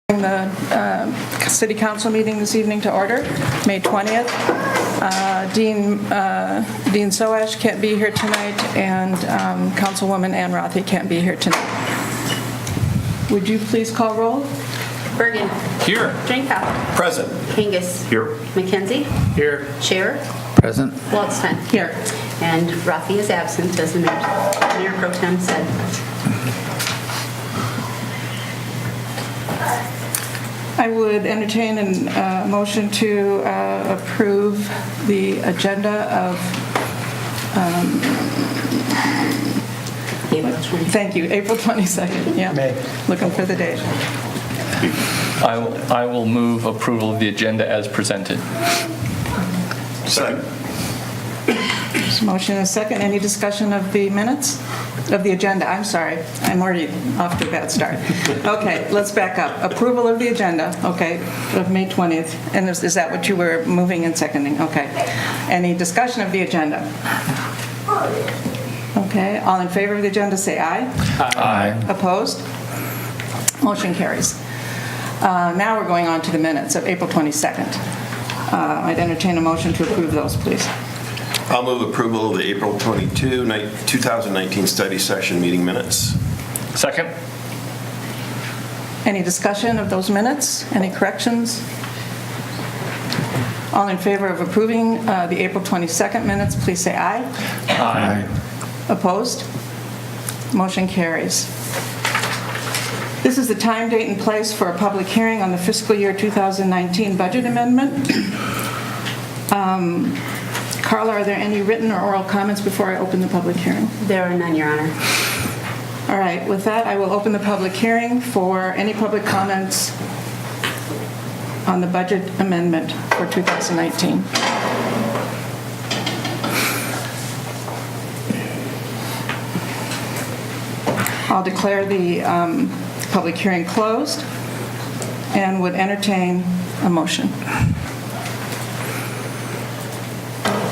The City Council meeting this evening to order, May 20th. Dean Soash can't be here tonight, and Councilwoman Ann Rothy can't be here tonight. Would you please call roll? Bergen. Here. Drinkow. Present. Kangas. Here. McKenzie. Here. Scherer. Present. Waldstein. Here. And Rothy is absent, as the Mayor Pro Tem said. I would entertain a motion to approve the agenda of, thank you, April 22nd. Yeah, May. looking for the date. I will move approval of the agenda as presented. Second. Motion is second. Any discussion of the minutes? Of the agenda, I'm sorry. I'm already off to a bad start. Okay, let's back up. Approval of the agenda, okay, of May 20th. And is that what you were moving and seconding? Okay. Any discussion of the agenda? Okay, all in favor of the agenda say aye. Aye. Opposed? Motion carries. Now we're going on to the minutes of April 22nd. I'd entertain a motion to approve those, please. I'll move approval of the April 22, 2019 study session meeting minutes. Second. Any discussion of those minutes? Any corrections? All in favor of approving the April 22nd minutes, please say aye. Aye. Opposed? Motion carries. This is the time, date, and place for a public hearing on the fiscal year 2019 budget amendment. Carla, are there any written or oral comments before I open the public hearing? There are none, Your Honor. All right, with that, I will open the public hearing for any public comments on the budget amendment for 2019. I'll declare the public hearing closed and would entertain a motion.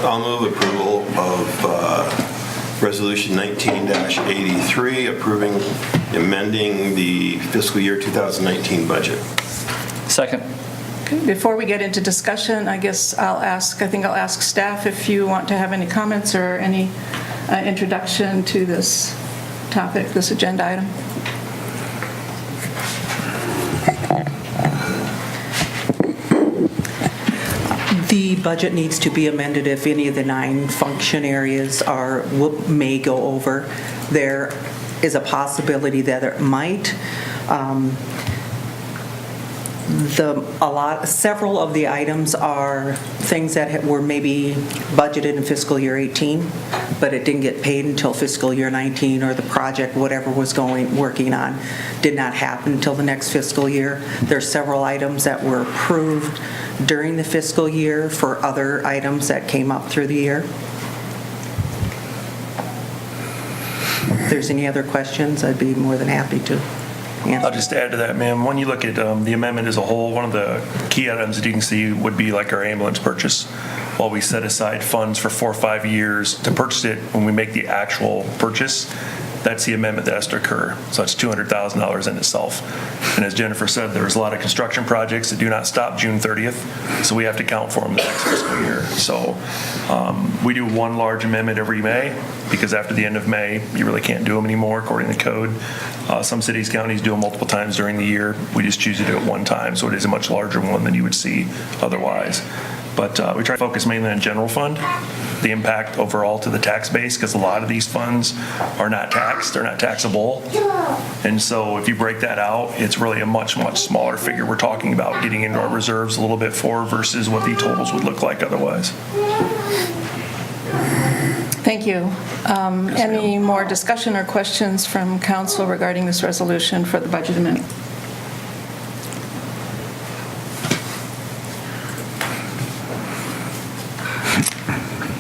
I'll move approval of Resolution 19-83, approving amending the fiscal year 2019 budget. Second. Okay, before we get into discussion, I think I'll ask staff if you want to have any comments or any introduction to this topic, this agenda item. The budget needs to be amended if any of the 9 function areas may go over. There is a possibility that it might. Several of the items are things that were maybe budgeted in fiscal year 18, but it didn't get paid until fiscal year 19, or the project, whatever was working on, did not happen until the next fiscal year. There's several items that were approved during the fiscal year for other items that came up through the year. If there's any other questions, I'd be more than happy to answer. I'll just add to that, ma'am. When you look at the amendment as a whole, one of the key items that you can see would be like our ambulance purchase. While we set aside funds for 4 or 5 years to purchase it, when we make the actual purchase, that's the amendment that has to occur. So that's $200,000 in itself. And as Jennifer said, there's a lot of construction projects that do not stop June 30th, so we have to count for them the next fiscal year. So we do one large amendment every May, because after the end of May, you really can't do them anymore according to code. Some cities, counties do them multiple times during the year. We just choose to do it one time, so it is a much larger one than you would see otherwise. But we try to focus mainly on general fund, the impact overall to the tax base, because a lot of these funds are not taxed, they're not taxable. And so if you break that out, it's really a much, much smaller figure we're talking about getting into our reserves a little bit for versus what the totals would look like otherwise. Thank you. Any more discussion or questions from council regarding this resolution for the budget amendment?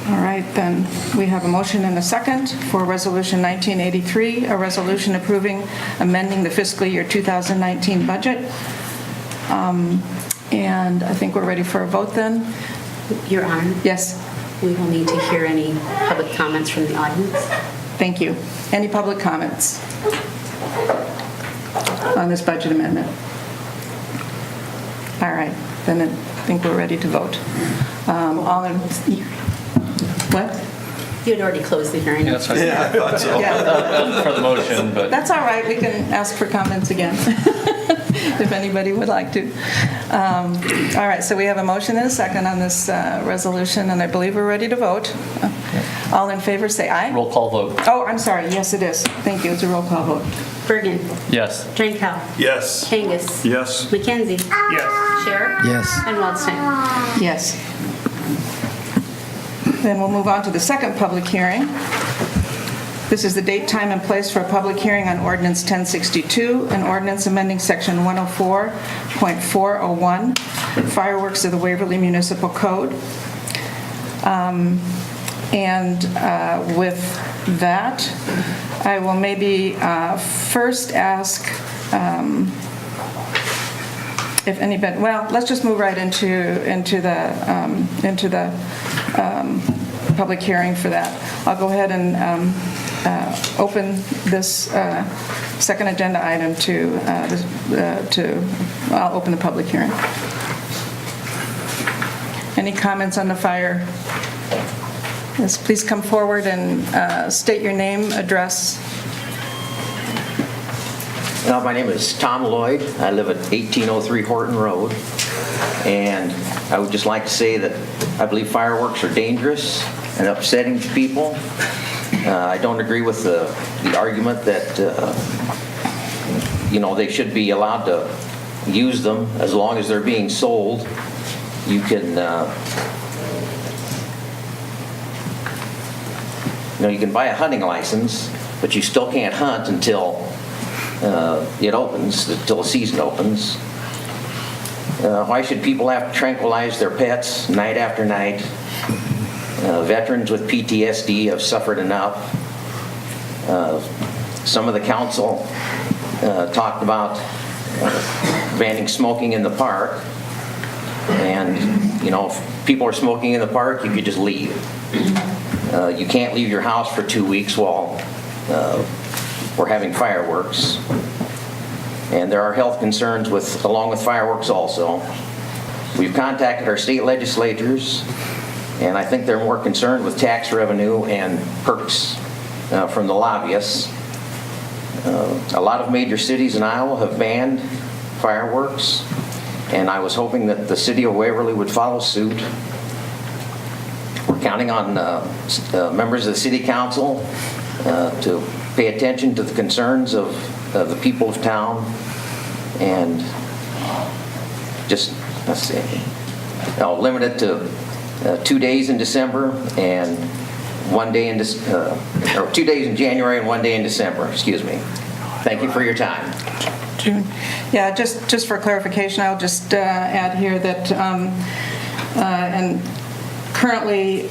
All right, then we have a motion and a second for Resolution 1983, a resolution approving amending the fiscal year 2019 budget. And I think we're ready for a vote then. Your Honor. Yes. We will need to hear any public comments from the audience. Thank you. Any public comments on this budget amendment? All right, then I think we're ready to vote. All in, what? You had already closed the hearing. Yeah, that's right. Yeah, I thought so. Yeah, For the motion, but that's all right, we can ask for comments again, if anybody would like to. All right, so we have a motion and a second on this resolution, and I believe we're ready to vote. All in favor, say aye. roll call vote. Oh, I'm sorry, yes, it is. Thank you, it's a roll call vote. Bergen. Yes. Drinkow. Yes. Kangas. Yes. McKenzie. Yes. Sherrick. Yes. And Waldstein. Yes. Then we'll move on to the second public hearing. This is the date, time, and place for a public hearing on Ordinance 1062, an ordinance amending Section 104.401, fireworks of the Waverly Municipal Code. And with that, I will maybe first ask if anybody, well, let's just move right into the public hearing for that. I'll go ahead and open this second agenda item I'll open the public hearing. Any comments on the fire? Yes, please come forward and state your name, address. My name is Tom Lloyd. I live at 1803 Horton Road. And I would just like to say that I believe fireworks are dangerous and upsetting to people. I don't agree with the argument that, they should be allowed to use them as long as they're being sold. You can, you can buy a hunting license, but you still can't hunt until it opens, until the season opens. Why should people have to tranquilize their pets night after night? Veterans with PTSD have suffered enough. Some of the council talked about banning smoking in the park. And, if people are smoking in the park, you could just leave. You can't leave your house for 2 weeks while we're having fireworks. And there are health concerns along with fireworks also. We've contacted our state legislators, and I think they're more concerned with tax revenue and perks from the lobbyists. A lot of major cities in Iowa have banned fireworks, and I was hoping that the city of Waverly would follow suit. We're counting on members of the city council to pay attention to the concerns of the people of town, and just, limit it to 2 days in December and 1 day in, or 2 days in January and 1 day in December, excuse me. Thank you for your time. June. Yeah, just for clarification, I'll just add here that, and currently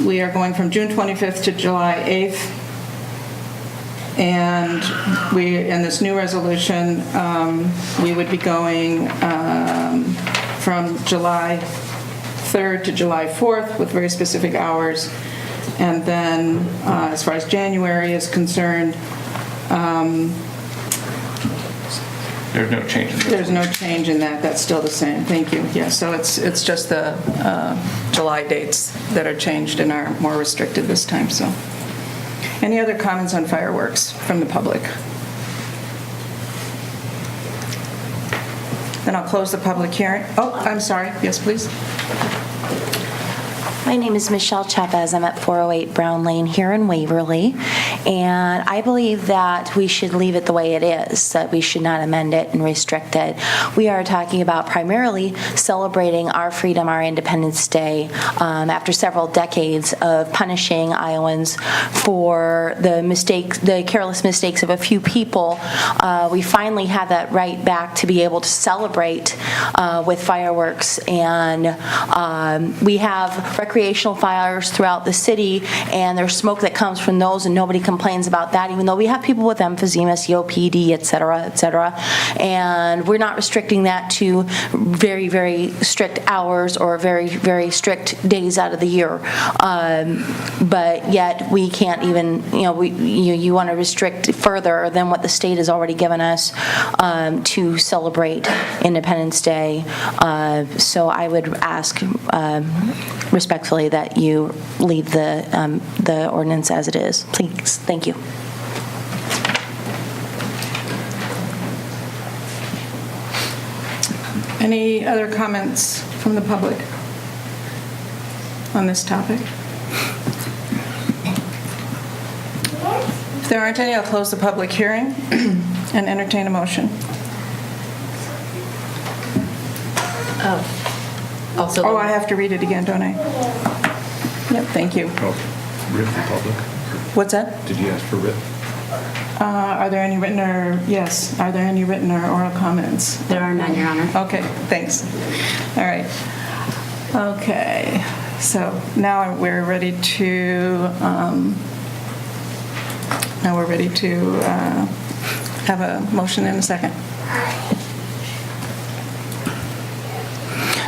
we are going from June 25th to July 8th. And in this new resolution, we would be going from July 3rd to July 4th with very specific hours. And then as far as January is concerned, There's no change. there's no change in that. That's still the same. Thank you. Yeah, so it's just the July dates that are changed and are more restricted this time, so. Any other comments on fireworks from the public? Then I'll close the public hearing. Oh, I'm sorry. Yes, please. My name is Michelle Chavez. I'm at 408 Brown Lane here in Waverly, and I believe that we should leave it the way it is, that we should not amend it and restrict it. We are talking about primarily celebrating our freedom, our Independence Day, after several decades of punishing Iowans for the careless mistakes of a few people. We finally have that right back to be able to celebrate with fireworks, and we have recreational fires throughout the city, and there's smoke that comes from those, and nobody complains about that, even though we have people with emphysema, COPD, et cetera, and we're not restricting that to very, very strict hours or very, very strict days out of the year. But yet, we can't even, you want to restrict further than what the state has already given us to celebrate Independence Day. So I would ask respectfully that you leave the ordinance as it is. Please, thank you. Any other comments from the public on this topic? If there aren't any, I'll close the public hearing and entertain a motion. Also, Oh, I have to read it again, don't I? Yep, thank you. Writ for public? What's that? Did you ask for writ? Are there any written or, yes, are there any written or oral comments? there are none, Your Honor. Okay, thanks. All right. Okay, so now we're ready to, have a motion in a second.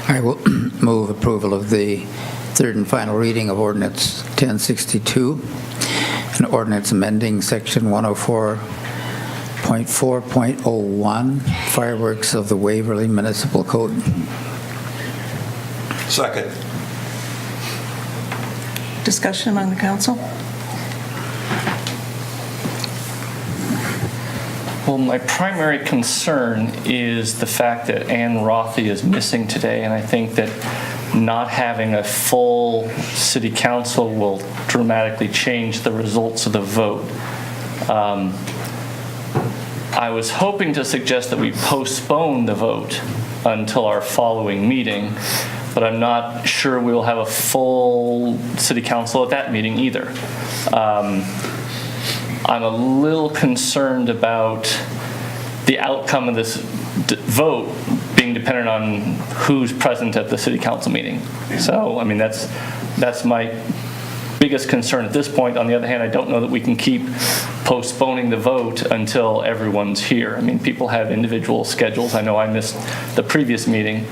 I will move approval of the third and final reading of Ordinance 1062, an ordinance amending Section 104.4.01, fireworks of the Waverly Municipal Code. Second. Discussion among the council? Well, my primary concern is the fact that Ann Rothy is missing today, and I think that not having a full city council will dramatically change the results of the vote. I was hoping to suggest that we postpone the vote until our following meeting, but I'm not sure we'll have a full city council at that meeting either. I'm a little concerned about the outcome of this vote being dependent on who's present at the city council meeting. So, I mean, that's my biggest concern at this point. On the other hand, I don't know that we can keep postponing the vote until everyone's here. I mean, people have individual schedules. I know I missed the previous meeting.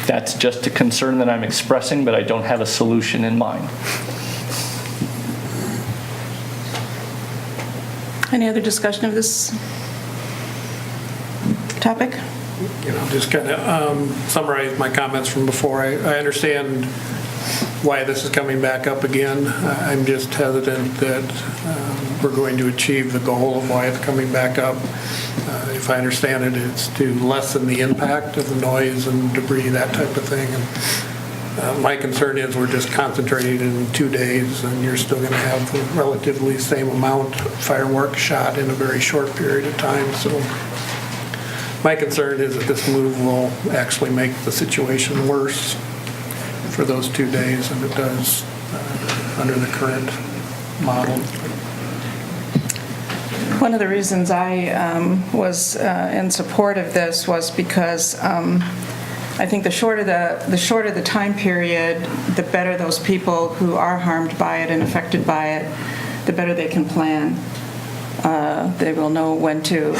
That's just a concern that I'm expressing, but I don't have a solution in mind. Any other discussion of this topic? Just kind of summarize my comments from before. I understand why this is coming back up again. I'm just hesitant that we're going to achieve the goal of why it's coming back up. If I understand it, it's to lessen the impact of the noise and debris, that type of thing. And my concern is we're just concentrating in 2 days, and you're still going to have the relatively same amount of fireworks shot in a very short period of time. So my concern is that this move will actually make the situation worse for those 2 days than it does under the current model. One of the reasons I was in support of this was because I think the shorter the time period, the better those people who are harmed by it and affected by it, the better they can plan. They will know when to,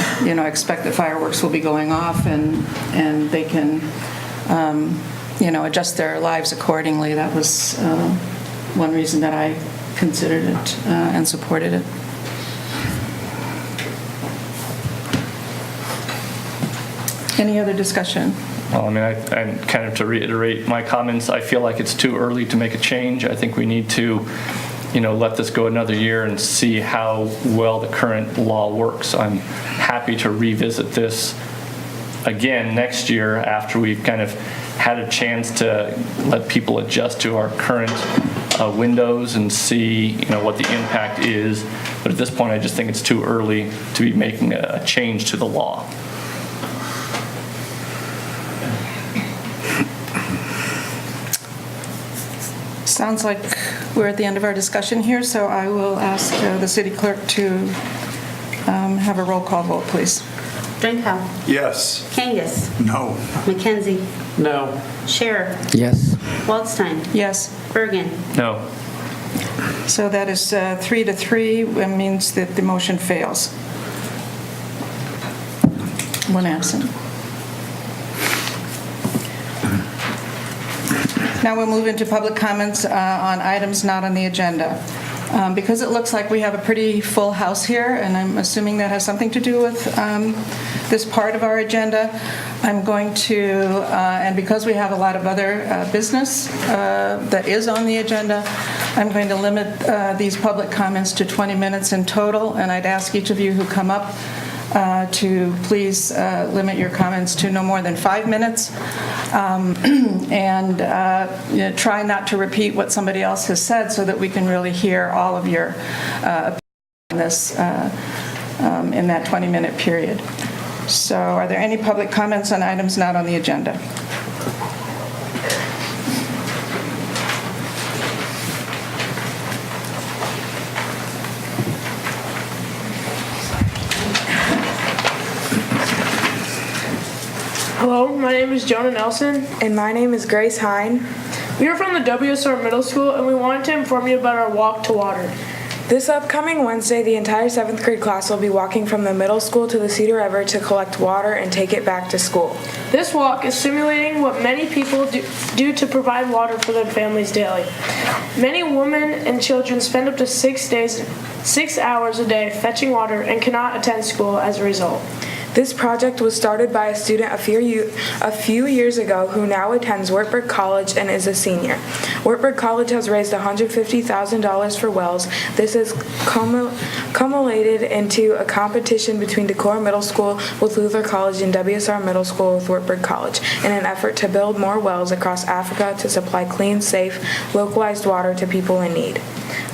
expect that fireworks will be going off, and they can, adjust their lives accordingly. That was one reason that I considered it and supported it. Any other discussion? Well, I mean, and kind of to reiterate my comments, I feel like it's too early to make a change. I think we need to, let this go another year and see how well the current law works. I'm happy to revisit this again next year after we've kind of had a chance to let people adjust to our current windows and see, what the impact is. But at this point, I just think it's too early to be making a change to the law. Sounds like we're at the end of our discussion here, so I will ask the city clerk to have a roll call vote, please. Drinkow. Yes. Kangas. No. McKenzie. No. Scherer. Yes. Waldstein. Yes. Bergen. No. So that is 3-3, it means that the motion fails. One absent. Now we'll move into public comments on items not on the agenda. Because it looks like we have a pretty full house here, and I'm assuming that has something to do with this part of our agenda, I'm going to, and because we have a lot of other business that is on the agenda, I'm going to limit these public comments to 20 minutes in total, and I'd ask each of you who come up to please limit your comments to no more than 5 minutes, and try not to repeat what somebody else has said so that we can really hear all of your opinions on this in that 20-minute period. So are there any public comments on items not on the agenda? Hello, my name is Jonah Nelson. And my name is Grace Hine. We are from the WSR Middle School, and we wanted to inform you about our walk to water. This upcoming Wednesday, the entire 7th grade class will be walking from the middle school to the Cedar River to collect water and take it back to school. This walk is simulating what many people do to provide water for their families daily. Many women and children spend up to 6 hours a day fetching water and cannot attend school as a result. This project was started by a student a few years ago who now attends Wartburg College and is a senior. Wartburg College has raised $150,000 for wells. This has culminated into a competition between Decorah Middle School with Luther College and WSR Middle School with Wartburg College in an effort to build more wells across Africa to supply clean, safe, localized water to people in need.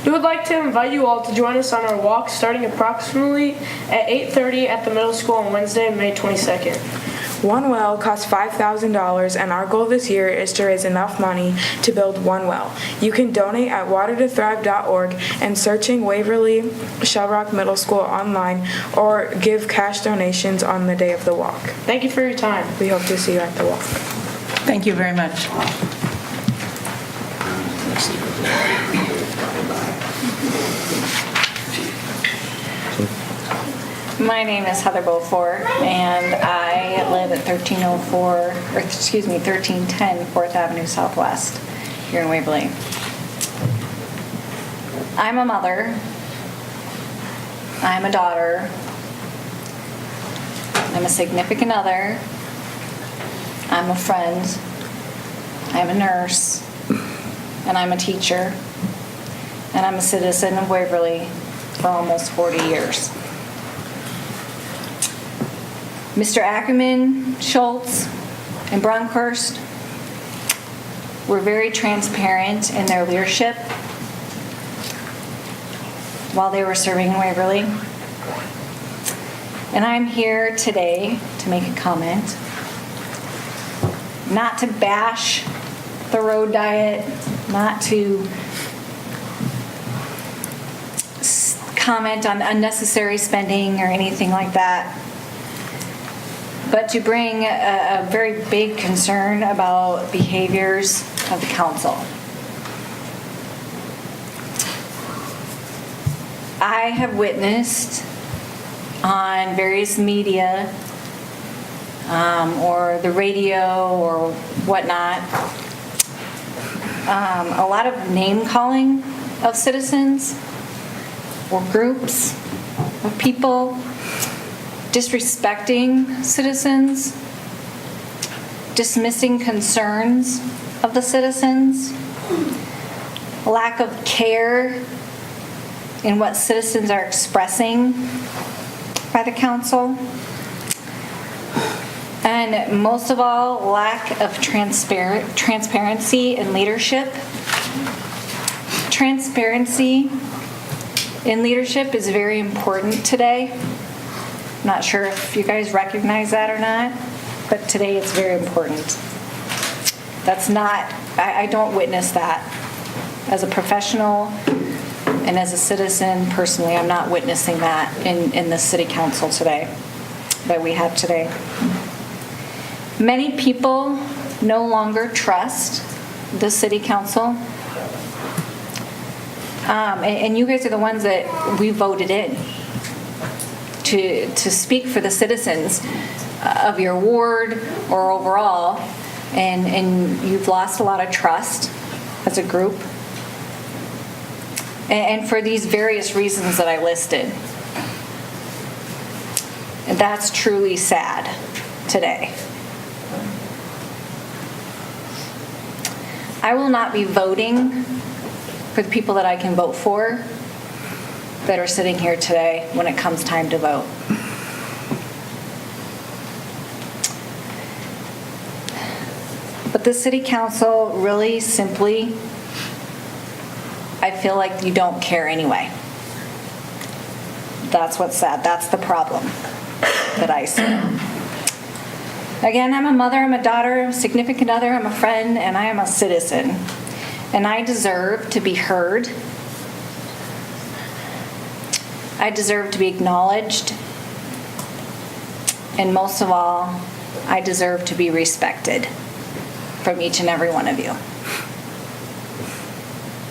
We would like to invite you all to join us on our walk starting approximately at 8:30 at the middle school on Wednesday, May 22nd. One well costs $5,000, and our goal this year is to raise enough money to build one well. You can donate at watertothrive.org and searching Waverly Shell Rock Middle School online, or give cash donations on the day of the walk. Thank you for your time. We hope to see you at the walk. Thank you very much. My name is Heather Beaufort, and I live at 1310 4th Avenue Southwest here in Waverly. I'm a mother. I'm a daughter. I'm a significant other. I'm a friend. I'm a nurse. And I'm a teacher. And I'm a citizen of Waverly for almost 40 years. Mr. Ackerman, Schultz, and Brunkhurst were very transparent in their leadership while they were serving in Waverly. And I'm here today to make a comment, not to bash the road diet, not to comment on unnecessary spending or anything like that, but to bring a very big concern about behaviors of the council. I have witnessed on various media or the radio or whatnot a lot of name calling of citizens or groups of people, disrespecting citizens, dismissing concerns of the citizens, lack of care in what citizens are expressing by the council, and most of all, lack of transparency and leadership. Transparency in leadership is very important today. I'm not sure if you guys recognize that or not, but today it's very important. That's not, I don't witness that. As a professional and as a citizen personally, I'm not witnessing that in the city council today. that we have today. Many people no longer trust the city council. And you guys are the ones that we voted in to speak for the citizens of your ward or overall, and you've lost a lot of trust as a group. And for these various reasons that I listed. And that's truly sad today. I will not be voting for the people that I can vote for that are sitting here today when it comes time to vote. But the city council really simply, I feel like you don't care anyway. That's what's sad. That's the problem that I see. Again, I'm a mother, I'm a daughter, I'm a significant other, I'm a friend, and I am a citizen. And I deserve to be heard. I deserve to be acknowledged. And most of all, I deserve to be respected from each and every one of you.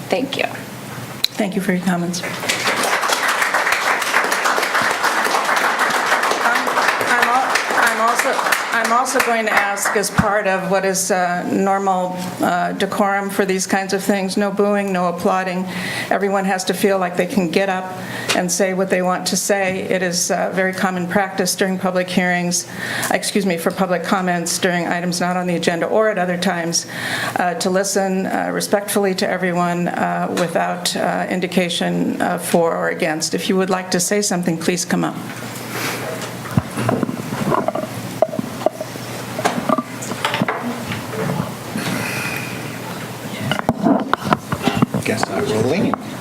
Thank you. Thank you for your comments. I'm also going to ask, as part of what is normal decorum for these kinds of things, no booing, no applauding. Everyone has to feel like they can get up and say what they want to say. It is very common practice during public hearings, for public comments during items not on the agenda or at other times, to listen respectfully to everyone without indication for or against. If you would like to say something, please come up.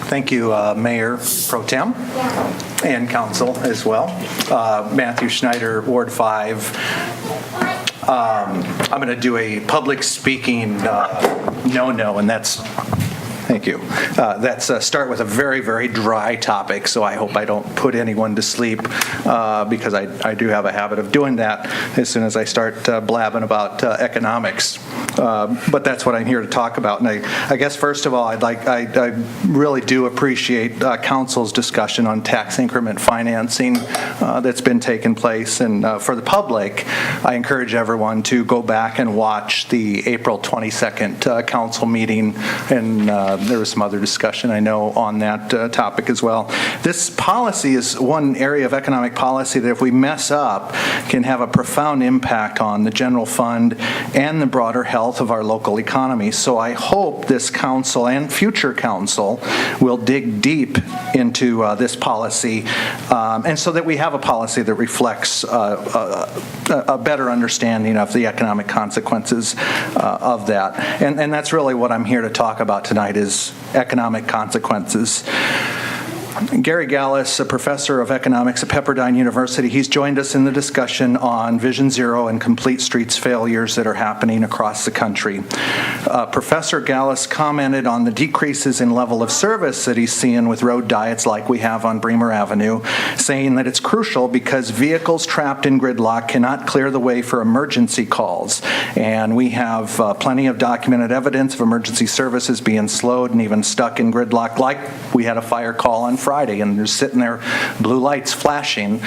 Thank you, Mayor Pro Tem and Council as well. Matthew Schneider, Ward 5. I'm going to do a public speaking no-no, and that's, thank you. That's start with a very, very dry topic, so I hope I don't put anyone to sleep because I do have a habit of doing that as soon as I start blabbing about economics. But that's what I'm here to talk about. And I guess first of all, I really do appreciate Council's discussion on tax increment financing that's been taking place. And for the public, I encourage everyone to go back and watch the April 22nd Council meeting. And there was some other discussion, I know, on that topic as well. This policy is one area of economic policy that if we mess up can have a profound impact on the general fund and the broader health of our local economy. So I hope this council and future council will dig deep into this policy, and so that we have a policy that reflects a better understanding of the economic consequences of that. And that's really what I'm here to talk about tonight, is economic consequences. Gary Gallus, a professor of economics at Pepperdine University, he's joined us in the discussion on Vision Zero and complete streets failures that are happening across the country. Professor Gallus commented on the decreases in level of service that he's seeing with road diets like we have on Bremer Avenue, saying that it's crucial because vehicles trapped in gridlock cannot clear the way for emergency calls. And we have plenty of documented evidence of emergency services being slowed and even stuck in gridlock, like we had a fire call on Friday, and they're sitting there, blue lights flashing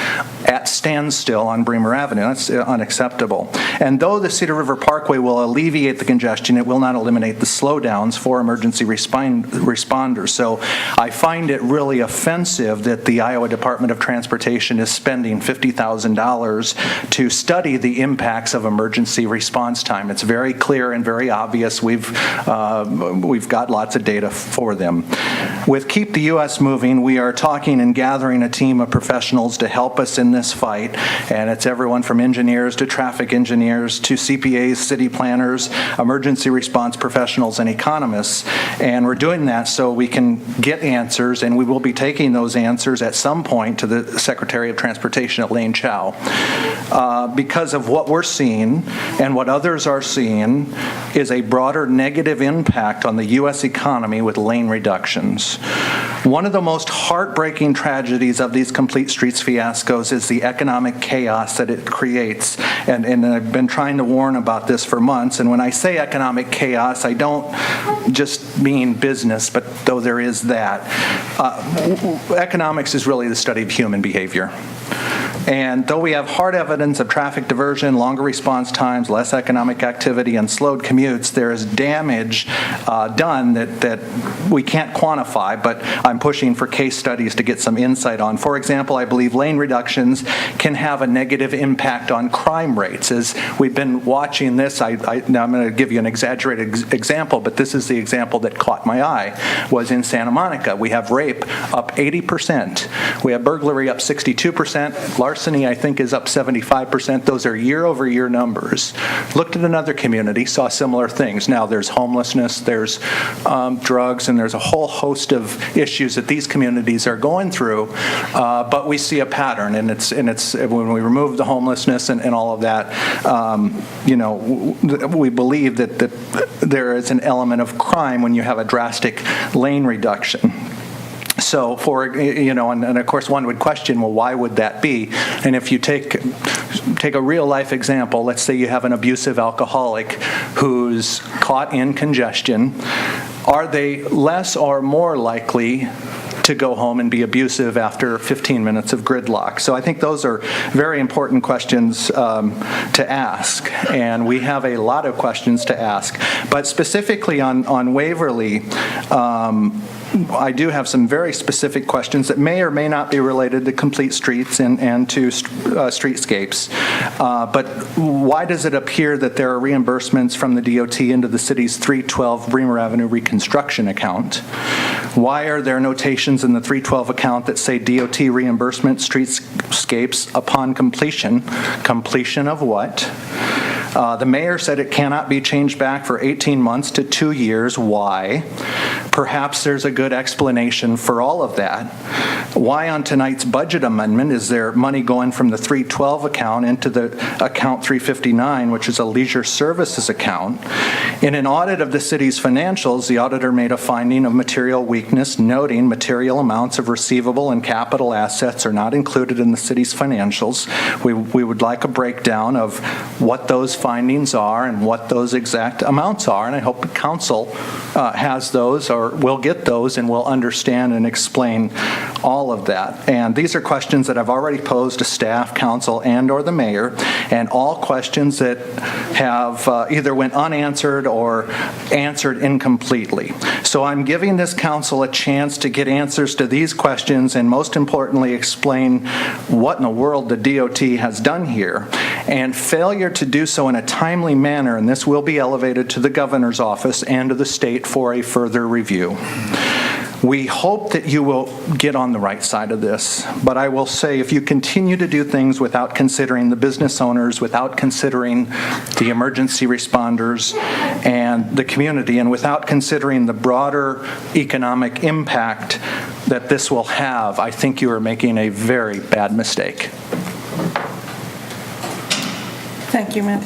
at standstill on Bremer Avenue. That's unacceptable. And though the Cedar River Parkway will alleviate the congestion, it will not eliminate the slowdowns for emergency responders. So I find it really offensive that the Iowa Department of Transportation is spending $50,000 to study the impacts of emergency response time. It's very clear and very obvious. We've got lots of data for them. With Keep the U.S. Moving, we are talking and gathering a team of professionals to help us in this fight, and it's everyone from engineers to traffic engineers to CPAs, city planners, emergency response professionals, and economists. And we're doing that so we can get answers, and we will be taking those answers at some point to the Secretary of Transportation, Elaine Chao. Because of what we're seeing and what others are seeing is a broader negative impact on the U.S. economy with lane reductions. One of the most heartbreaking tragedies of these complete streets fiascos is the economic chaos that it creates. And I've been trying to warn about this for months. And when I say economic chaos, I don't just mean business, but though there is that. Economics is really the study of human behavior. And though we have hard evidence of traffic diversion, longer response times, less economic activity, and slowed commutes, there is damage done that we can't quantify, but I'm pushing for case studies to get some insight on. For example, I believe lane reductions can have a negative impact on crime rates. As we've been watching this, now I'm going to give you an exaggerated example, but this is the example that caught my eye, was in Santa Monica. We have rape up 80%. We have burglary up 62%. Larceny, I think, is up 75%. Those are year-over-year numbers. Looked at another community, saw similar things. Now there's homelessness, there's drugs, and there's a whole host of issues that these communities are going through. But we see a pattern, and it's when we remove the homelessness and all of that, we believe that there is an element of crime when you have a drastic lane reduction. So and of course one would question, well, why would that be? And if you take a real life example, let's say you have an abusive alcoholic who's caught in congestion, are they less or more likely to go home and be abusive after 15 minutes of gridlock? So I think those are very important questions to ask, and we have a lot of questions to ask. But specifically on Waverly, I do have some very specific questions that may or may not be related to complete streets and to streetscapes. But why does it appear that there are reimbursements from the DOT into the city's 312 Bremer Avenue reconstruction account? Why are there notations in the 312 account that say DOT reimbursement streetscapes upon completion? Completion of what? The mayor said it cannot be changed back for 18 months to 2 years. Why? Perhaps there's a good explanation for all of that. Why on tonight's budget amendment is there money going from the 312 account into the account 359, which is a leisure services account? In an audit of the city's financials, the auditor made a finding of material weakness, noting material amounts of receivable and capital assets are not included in the city's financials. We would like a breakdown of what those findings are and what those exact amounts are, and I hope the council has those or will get those and will understand and explain all of that. And these are questions that I've already posed to staff, council, and or the mayor, and all questions that have either went unanswered or answered incompletely. So I'm giving this council a chance to get answers to these questions and most importantly explain what in the world the DOT has done here. And failure to do so in a timely manner, and this will be elevated to the governor's office and to the state for a further review. We hope that you will get on the right side of this, but I will say if you continue to do things without considering the business owners, without considering the emergency responders and the community, and without considering the broader economic impact that this will have, I think you are making a very bad mistake. Thank you, Matt.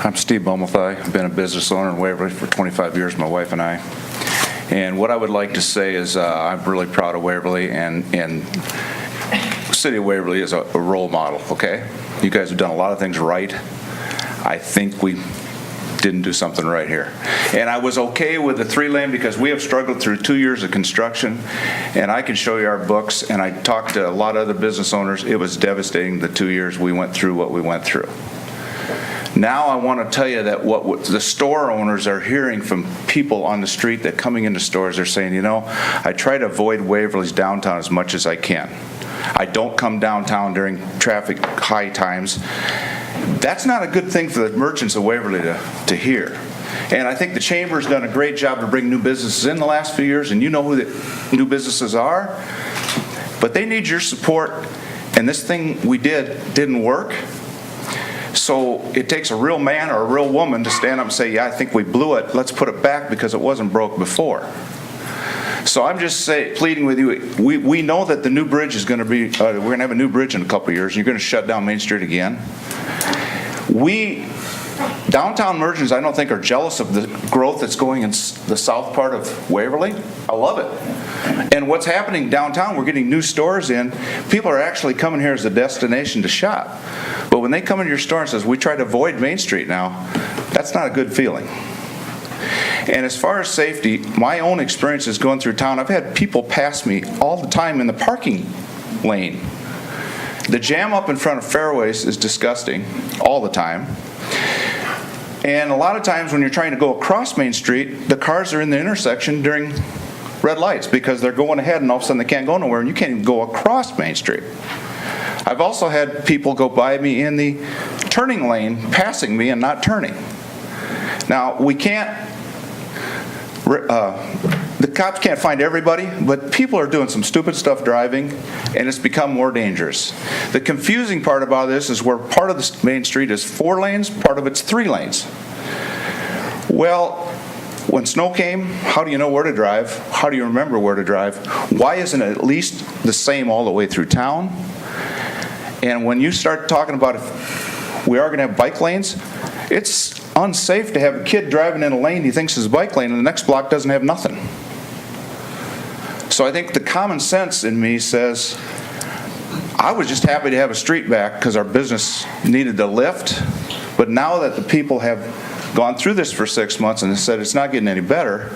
I'm Steve Bummelthai. I've been a business owner in Waverly for 25 years, my wife and I. And what I would like to say is I'm really proud of Waverly, and the city of Waverly is a role model, okay? You guys have done a lot of things right. I think we didn't do something right here. And I was okay with the 3-lane because we have struggled through 2 years of construction, and I can show you our books, and I talked to a lot of other business owners. It was devastating the 2 years we went through what we went through. Now I want to tell you that what the store owners are hearing from people on the street that coming into stores, they're saying, I try to avoid Waverly's downtown as much as I can. I don't come downtown during traffic high times. That's not a good thing for the merchants of Waverly to hear. And I think the Chamber's done a great job to bring new businesses in the last few years, and you know who the new businesses are. But they need your support, and this thing we didn't work. So it takes a real man or a real woman to stand up and say, yeah, I think we blew it. Let's put it back because it wasn't broke before. So I'm just pleading with you. We know that the new bridge is going to be, we're going to have a new bridge in a couple of years. You're going to shut down Main Street again. We Downtown merchants, I don't think, are jealous of the growth that's going in the south part of Waverly. I love it. And what's happening downtown, we're getting new stores in. People are actually coming here as a destination to shop. But when they come into your store and says, we try to avoid Main Street now, that's not a good feeling. And as far as safety, my own experience is going through town. I've had people pass me all the time in the parking lane. The jam up in front of Fairways is disgusting all the time. And a lot of times when you're trying to go across Main Street, the cars are in the intersection during red lights because they're going ahead and all of a sudden they can't go nowhere and you can't even go across Main Street. I've also had people go by me in the turning lane, passing me and not turning. Now, we can't, the cops can't find everybody, but people are doing some stupid stuff driving, and it's become more dangerous. The confusing part about this is where part of the Main Street is 4 lanes, part of it's 3 lanes. Well, when snow came, how do you know where to drive? How do you remember where to drive? Why isn't it at least the same all the way through town? And when you start talking about if we are going to have bike lanes, it's unsafe to have a kid driving in a lane he thinks is a bike lane and the next block doesn't have nothing. So I think the common sense in me says, I was just happy to have a street back because our business needed a lift, but now that the people have gone through this for 6 months and said it's not getting any better,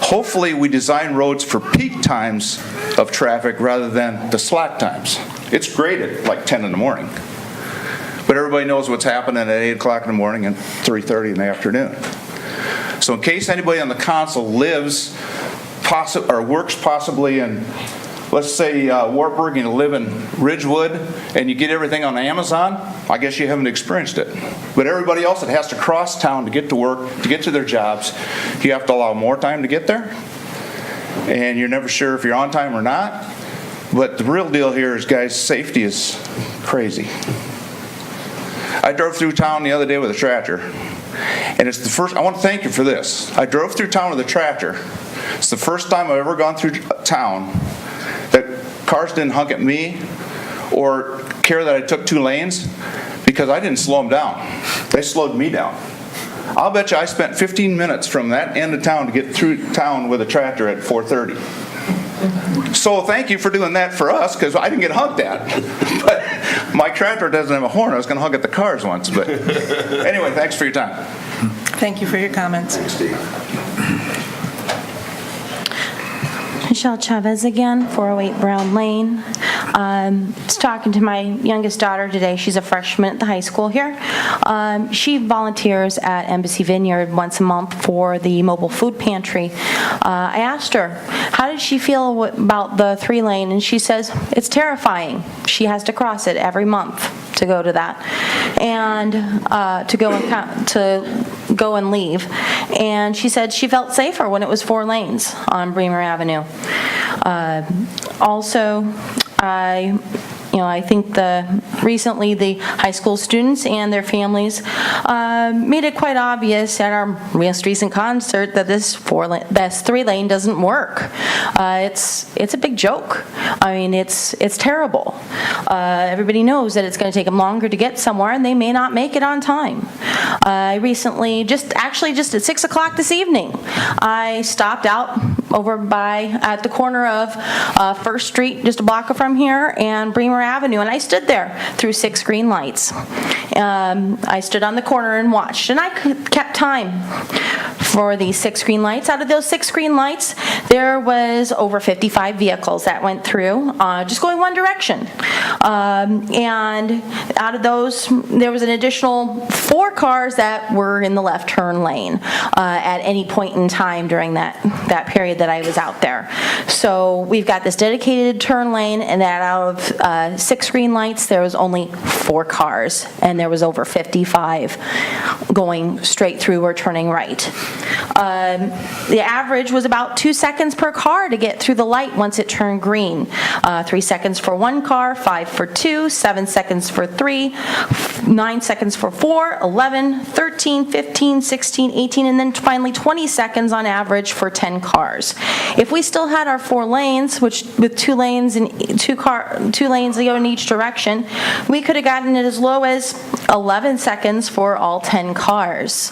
hopefully we design roads for peak times of traffic rather than the slack times. It's great at like 10 in the morning. But everybody knows what's happening at 8 o'clock in the morning and 3:30 in the afternoon. So in case anybody on the council lives or works possibly in, let's say, Wartburg, and you live in Ridgewood, and you get everything on Amazon, I guess you haven't experienced it. But everybody else that has to cross town to get to work, to get to their jobs, you have to allow more time to get there. And you're never sure if you're on time or not. But the real deal here is, guys, safety is crazy. I drove through town the other day with a tractor, and it's the first, I want to thank you for this. I drove through town with a tractor. It's the first time I've ever gone through town that cars didn't honk at me or care that I took 2 lanes because I didn't slow them down. They slowed me down. I'll bet you I spent 15 minutes from that end of town to get through town with a tractor at 4:30. So thank you for doing that for us, because I didn't get honked at. But my tractor doesn't have a horn. I was going to honk at the cars once. But anyway, thanks for your time. Thank you for your comments. Thanks, Steve. Michelle Chavez again, 408 Brown Lane. Was talking to my youngest daughter today. She's a freshman at the high school here. She volunteers at Embassy Vineyard once a month for the mobile food pantry. I asked her, how did she feel about the 3-lane? And she says, it's terrifying. She has to cross it every month to go to that, and to go and leave. And she said she felt safer when it was 4 lanes on Bremer Avenue. Also, I think recently the high school students and their families made it quite obvious at our most recent concert that this 3-lane doesn't work. It's a big joke. I mean, it's terrible. Everybody knows that it's going to take them longer to get somewhere, and they may not make it on time. I recently, just at 6 o'clock this evening, I stopped out over at the corner of First Street, just a block from here, and Bremer Avenue, and I stood there through 6 green lights. I stood on the corner and watched, and I kept time for these 6 green lights. Out of those 6 green lights, there was over 55 vehicles that went through, just going one direction. And out of those, there was an additional 4 cars that were in the left turn lane at any point in time during that period that I was out there. So we've got this dedicated turn lane, and that out of 6 green lights, there was only 4 cars, and there was over 55 going straight through or turning right. The average was about 2 seconds per car to get through the light once it turned green. 3 seconds for one car, 5 for two, 7 seconds for three, 9 seconds for 4, 11, 13, 15, 16, 18, and then finally 20 seconds on average for 10 cars. If we still had our 4 lanes, which with 2 lanes and 2 lanes go in each direction, we could have gotten it as low as 11 seconds for all 10 cars.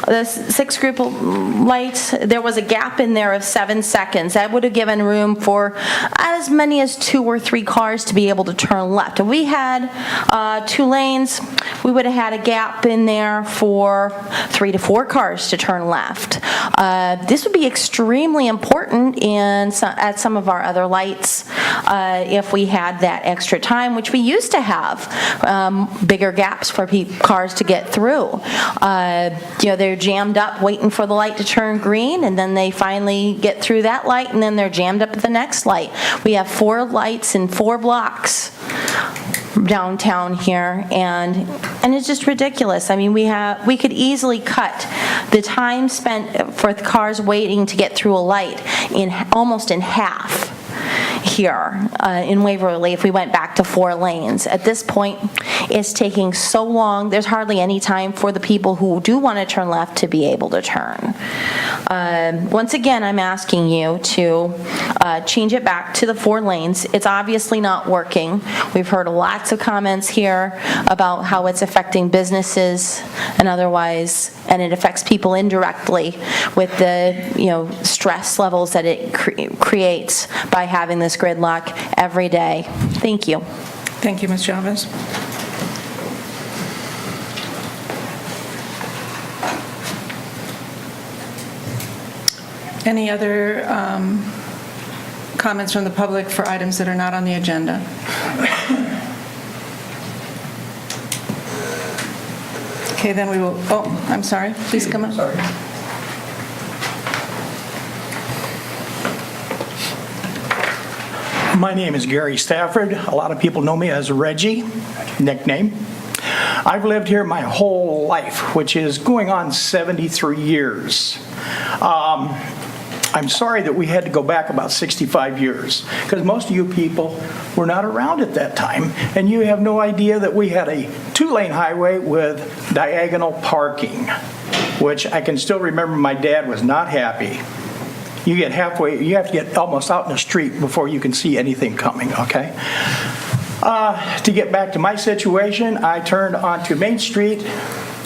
The sixth group of lights, there was a gap in there of 7 seconds. That would have given room for as many as 2 or 3 cars to be able to turn left. If we had 2 lanes, we would have had a gap in there for 3 to 4 cars to turn left. This would be extremely important at some of our other lights if we had that extra time, which we used to have bigger gaps for cars to get through. They're jammed up waiting for the light to turn green, and then they finally get through that light, and then they're jammed up at the next light. We have 4 lights in 4 blocks downtown here, and it's just ridiculous. I mean, we could easily cut the time spent for the cars waiting to get through a light almost in half here in Waverly if we went back to 4 lanes. At this point, it's taking so long, there's hardly any time for the people who do want to turn left to be able to turn. Once again, I'm asking you to change it back to the 4 lanes. It's obviously not working. We've heard lots of comments here about how it's affecting businesses and otherwise, and it affects people indirectly with the stress levels that it creates by having this gridlock every day. Thank you. Thank you, Ms. Chavez. Any other comments from the public for items that are not on the agenda? Okay, then we will, I'm sorry, please come up. Sorry. My name is Gary Stafford. A lot of people know me as Reggie, nickname. I've lived here my whole life, which is going on 73 years. I'm sorry that we had to go back about 65 years, because most of you people were not around at that time, and you have no idea that we had a 2-lane highway with diagonal parking, which I can still remember my dad was not happy. You get halfway, you have to get almost out in the street before you can see anything coming, okay? To get back to my situation, I turned onto Main Street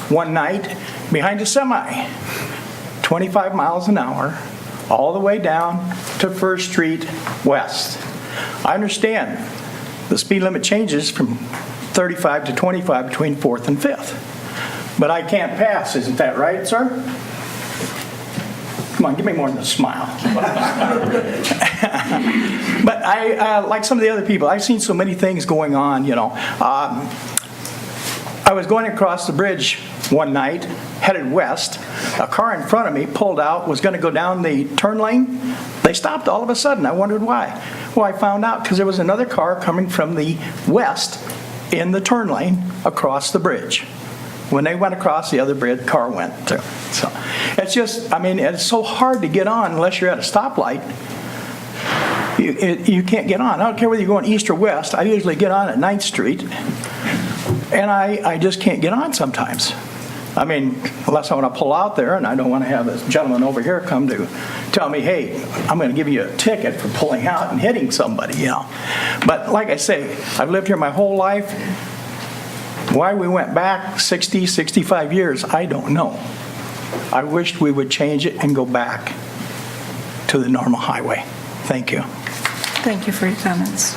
one night behind a semi, 25 miles an hour, all the way down to First Street West. I understand the speed limit changes from 35 to 25 between 4th and 5th, but I can't pass, isn't that right, sir? Come on, give me more than a smile. But I, like some of the other people, I've seen so many things going on, I was going across the bridge one night, headed west. A car in front of me pulled out, was going to go down the turn lane. They stopped all of a sudden. I wondered why. Well, I found out because there was another car coming from the west in the turn lane across the bridge. When they went across the other bridge, car went too. So it's just, it's so hard to get on unless you're at a stoplight. You can't get on. I don't care whether you're going east or west. I usually get on at 9th Street, and I just can't get on sometimes. Unless I want to pull out there, and I don't want to have this gentleman over here come to tell me, hey, I'm going to give you a ticket for pulling out and hitting somebody, But like I say, I've lived here my whole life. Why we went back 60, 65 years, I don't know. I wished we would change it and go back to the normal highway. Thank you. Thank you for your comments.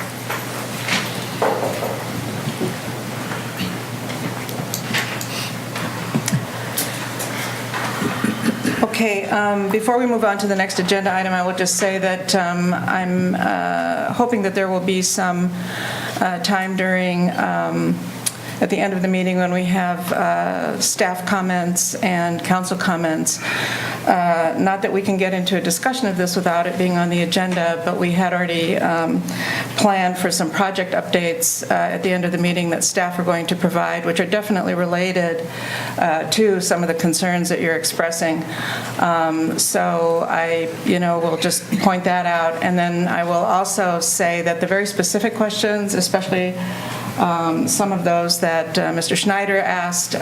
Okay, before we move on to the next agenda item, I will just say that I'm hoping that there will be some time during at the end of the meeting when we have staff comments and council comments. Not that we can get into a discussion of this without it being on the agenda, but we had already planned for some project updates at the end of the meeting that staff are going to provide, which are definitely related to some of the concerns that you're expressing. So I, will just point that out. And then I will also say that the very specific questions, especially some of those that Mr. Schneider asked,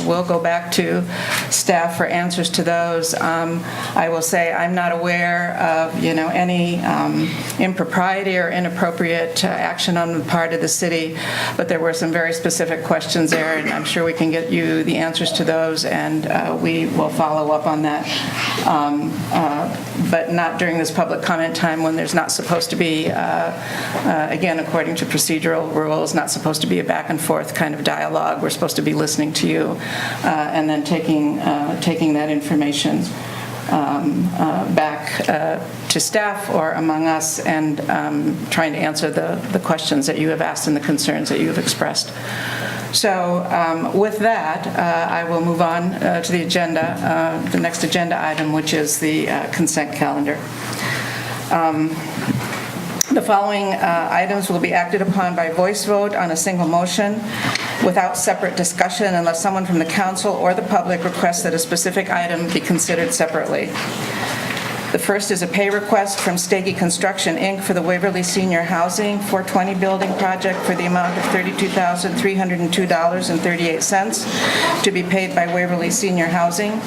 we'll go back to staff for answers to those. I will say I'm not aware of, any impropriety or inappropriate action on the part of the city, but there were some very specific questions there, and I'm sure we can get you the answers to those, and we will follow up on that, but not during this public comment time when there's not supposed to be, again, according to procedural rules, not supposed to be a back and forth kind of dialogue. We're supposed to be listening to you and then taking that information back to staff or among us and trying to answer the questions that you have asked and the concerns that you have expressed. So with that, I will move on to the agenda, the next agenda item, which is the consent calendar. The following items will be acted upon by voice vote on a single motion without separate discussion unless someone from the council or the public requests that a specific item be considered separately. The first is a pay request from Stagey Construction, Inc. for the Waverly Senior Housing 420 building project for the amount of $32,302.38 to be paid by Waverly Senior Housing.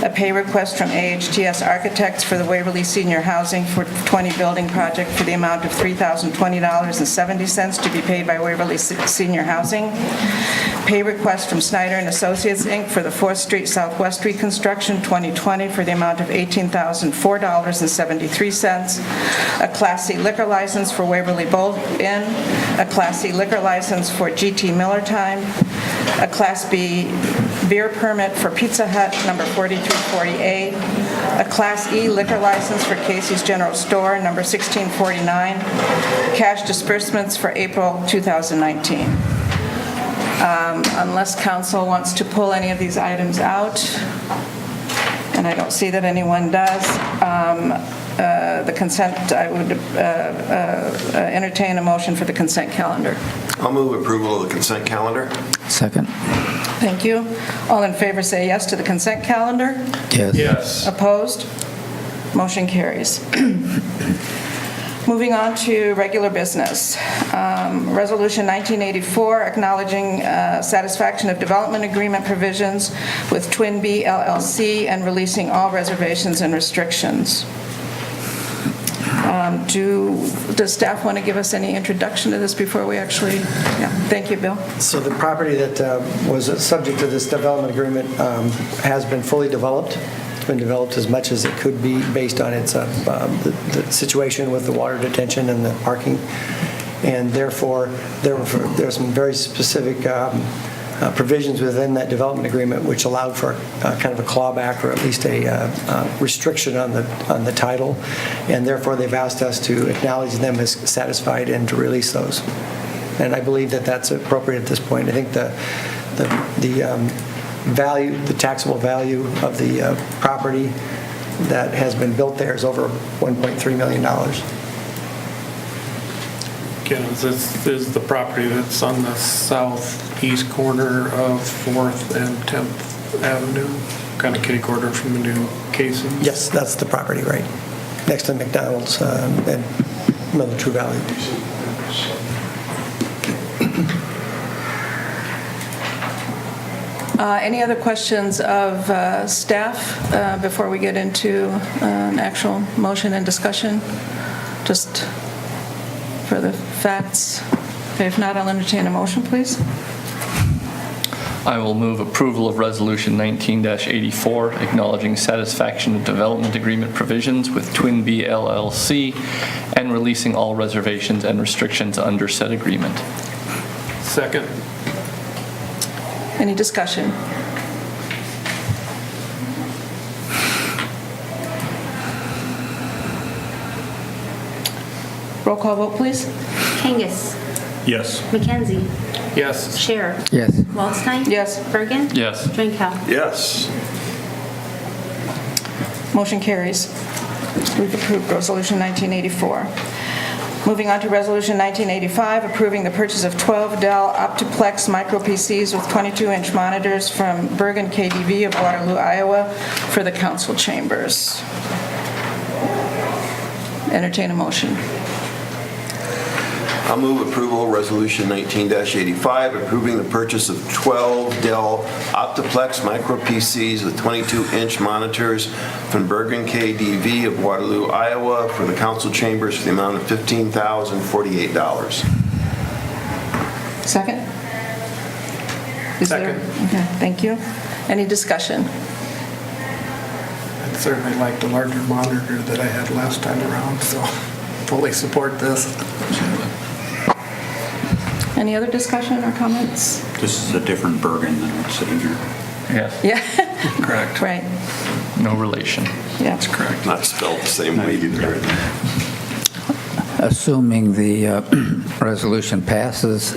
A pay request from AHTS Architects for the Waverly Senior Housing 420 building project for the amount of $3,020.70 to be paid by Waverly Senior Housing. Pay request from Snyder and Associates, Inc. for the 4th Street Southwest reconstruction 2020 for the amount of $18,004.73. A Class C liquor license for Waverly Bowl Inn. A Class C liquor license for GT Miller Time. A Class B beer permit for Pizza Hut number 4348. A Class E liquor license for Casey's General Store number 1649. Cash disbursements for April 2019. Unless council wants to pull any of these items out, and I don't see that anyone does, the consent, I would entertain a motion for the consent calendar. I'll move approval of the consent calendar. Second. Thank you. All in favor say yes to the consent calendar. Yes. Yes. Opposed? Motion carries. Moving on to regular business. Resolution 1984, acknowledging satisfaction of development agreement provisions with Twin B LLC and releasing all reservations and restrictions. Does staff want to give us any introduction to this before we actually, thank you, Bill. So the property that was subject to this development agreement has been fully developed. It's been developed as much as it could be based on its the situation with the water detention and the parking, and therefore there are some very specific provisions within that development agreement which allowed for kind of a clawback or at least a restriction on the title, and therefore they've asked us to acknowledge them as satisfied and to release those. And I believe that that's appropriate at this point. I think the value, the taxable value of the property that has been built there is over $1.3 million. Again, this is the property that's on the southeast corner of 4th and 10th Avenue, kind of kitty corner from the new Casey. Yes, that's the property, right, next to McDonald's and Miller True Valley. Any other questions of staff before we get into an actual motion and discussion? Just for the facts. Okay, if not, I'll entertain a motion, please. I will move approval of Resolution 19-84, acknowledging satisfaction of development agreement provisions with Twin B LLC and releasing all reservations and restrictions under said agreement. Second. Any discussion? Roll call vote, please. Kangas. Yes. McKenzie? Yes. Scherer? Yes. Waldstein? Yes. Bergen? Yes. Drinkow? Yes. Motion carries. We've approved Resolution 1984. Moving on to Resolution 1985, approving the purchase of 12 Dell Optiplex Micro PCs with 22-inch monitors from Bergen KDV of Waterloo, Iowa, for the council chambers. Entertain a motion. I'll move approval, Resolution 19-85, approving the purchase of 12 Dell Optiplex Micro PCs with 22-inch monitors from Bergen KDV of Waterloo, Iowa, for the council chambers for the amount of $15,048. Second? Is there? Second. Okay, thank you. Any discussion? I'd certainly like the larger monitor that I had last time around, so fully support this. Any other discussion or comments? This is a different Bergen than what's sitting here. Yes. Yeah. Correct. Right. No relation. Yeah. That's correct. Not spelled the same way either. Assuming the resolution passes,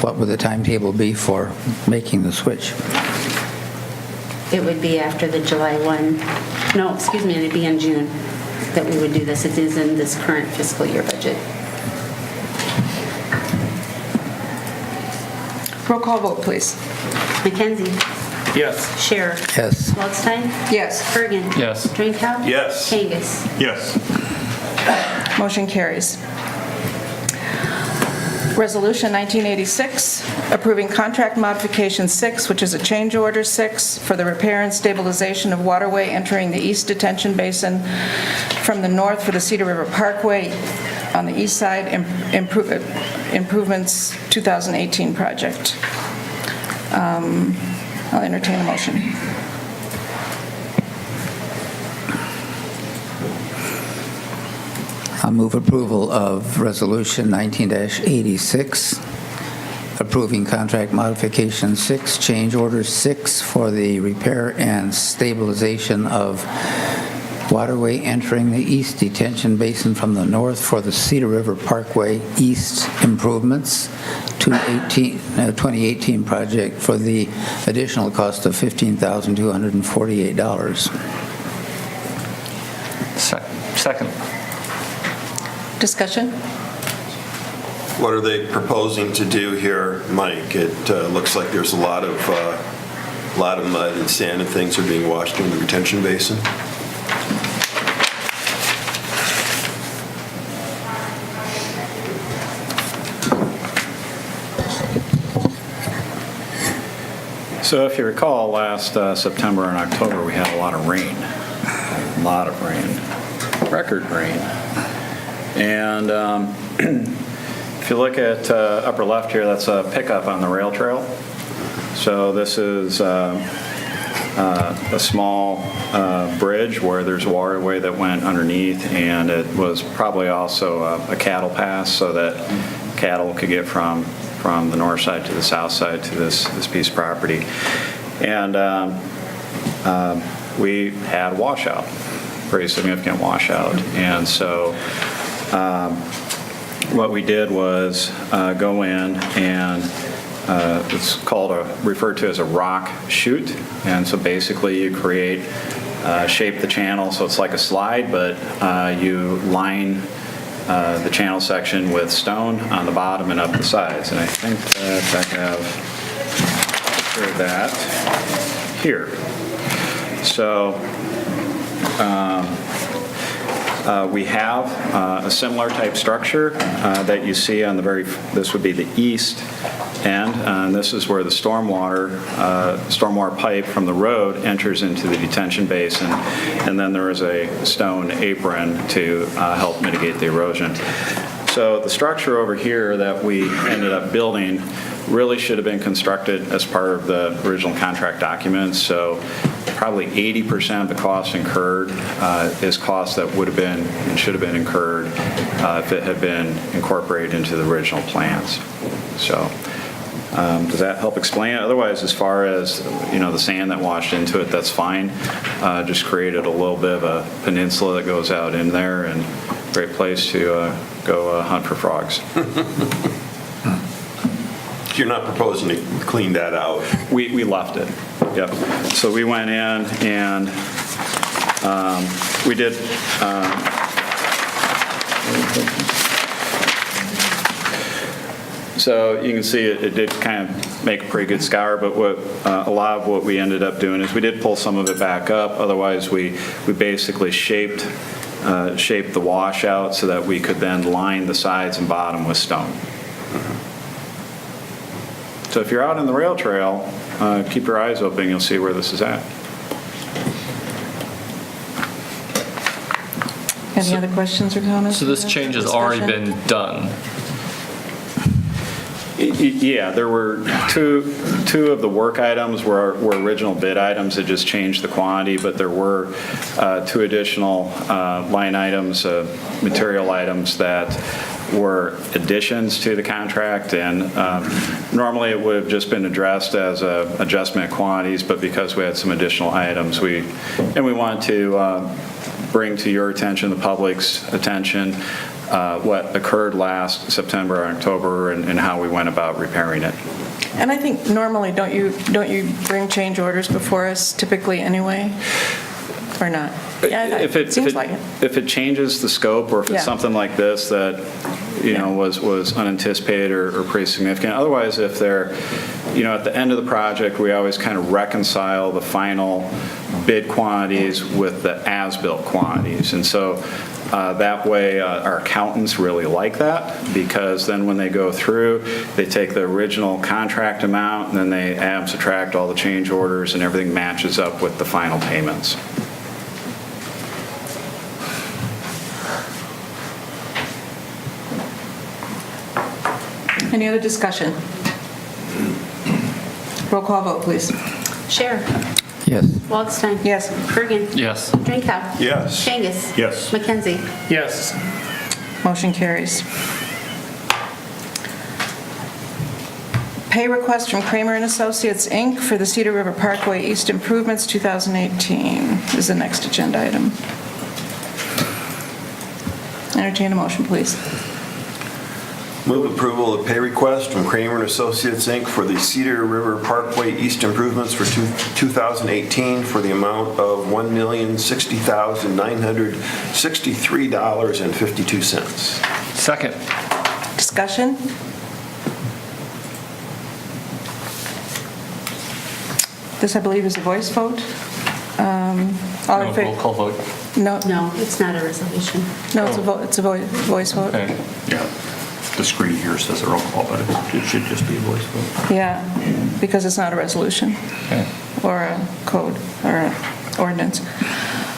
what would the timetable be for making the switch? It would be after the July 1, no, excuse me, it'd be in June that we would do this. It is in this current fiscal year budget. Roll call vote, please. McKenzie? Yes. Scherer? Yes. Waldstein? Yes. Bergen? Yes. Drinkow? Yes. Kangas? Yes. Motion carries. Resolution 1986, approving contract modification 6, which is a change order 6 for the repair and stabilization of waterway entering the east detention basin from the north for the Cedar River Parkway on the east side improvements 2018 project. I'll entertain a motion. I move approval of Resolution 19-86, approving contract modification 6, change order 6 for the repair and stabilization of waterway entering the east detention basin from the north for the Cedar River Parkway East improvements 2018 project for the additional cost of $15,248. Second. Discussion? What are they proposing to do here, Mike? It looks like there's a lot of mud and sand and things are being washed in the retention basin. So if you recall, last September and October, we had a lot of rain, record rain. And if you look at upper left here, that's a pickup on the rail trail. So this is a small bridge where there's a waterway that went underneath, and it was probably also a cattle pass so that cattle could get from the north side to the south side to this piece of property. And we had washout, pretty significant washout. And so what we did was go in and it's referred to as a rock chute. And so basically you shape the channel so it's like a slide, but you line the channel section with stone on the bottom and up the sides. And I think that I have a picture of that here. So we have a similar type structure that you see on this would be the east end, and this is where the stormwater pipe from the road enters into the detention basin, and then there is a stone apron to help mitigate the erosion. So the structure over here that we ended up building really should have been constructed as part of the original contract documents. So probably 80% of the cost incurred is cost that would have been and should have been incurred if it had been incorporated into the original plans. So does that help explain it? Otherwise, as far as the sand that washed into it, that's fine. Just created a little bit of a peninsula that goes out in there, and great place to go hunt for frogs. you're not proposing to clean that out? We left it, yep. So we went in and we did, so you can see it did kind of make a pretty good scour, but a lot of what we ended up doing is we did pull some of it back up. Otherwise, we basically shaped the washout so that we could then line the sides and bottom with stone. So if you're out on the rail trail, keep your eyes open, you'll see where this is at. Any other questions or comments? So this change has already been done. Yeah, there were two of the work items were original bid items that just changed the quantity, but there were two additional line items, material items that were additions to the contract, and normally it would have just been addressed as a adjustment of quantities, but because we had some additional items, we wanted to bring to your attention, the public's attention, what occurred last September, October, and how we went about repairing it. And I think normally, don't you bring change orders before us typically anyway, or not? Yeah, it seems like it. If it changes the scope, or if it's something like this that was unanticipated or pretty significant. Otherwise, if they're, at the end of the project, we always kind of reconcile the final bid quantities with the as-built quantities, and so that way our accountants really like that, because then when they go through, they take the original contract amount and then they add, subtract all the change orders, and everything matches up with the final payments. Any other discussion? Roll call vote, please. Scher. Yes. Waldstein. Yes. Bergen. Yes. Drinkow. Yes. Kangas. Yes. McKenzie. Yes. Motion carries. Pay request from Kramer and Associates, Inc. for the Cedar River Parkway East Improvements 2018 is the next agenda item. Entertain a motion, please. Move approval of pay request from Kramer and Associates, Inc. for the Cedar River Parkway East Improvements for 2018 for the amount of $1,060,963.52. Second. Discussion? This, I believe, is a voice vote. All in favor? Roll call vote. No, No, it's not a resolution. no, it's a vote. It's a voice vote. Okay. Yeah. The screen here says a roll call, but it should just be a voice vote. Yeah, because it's not a resolution Okay. or a code or an ordinance.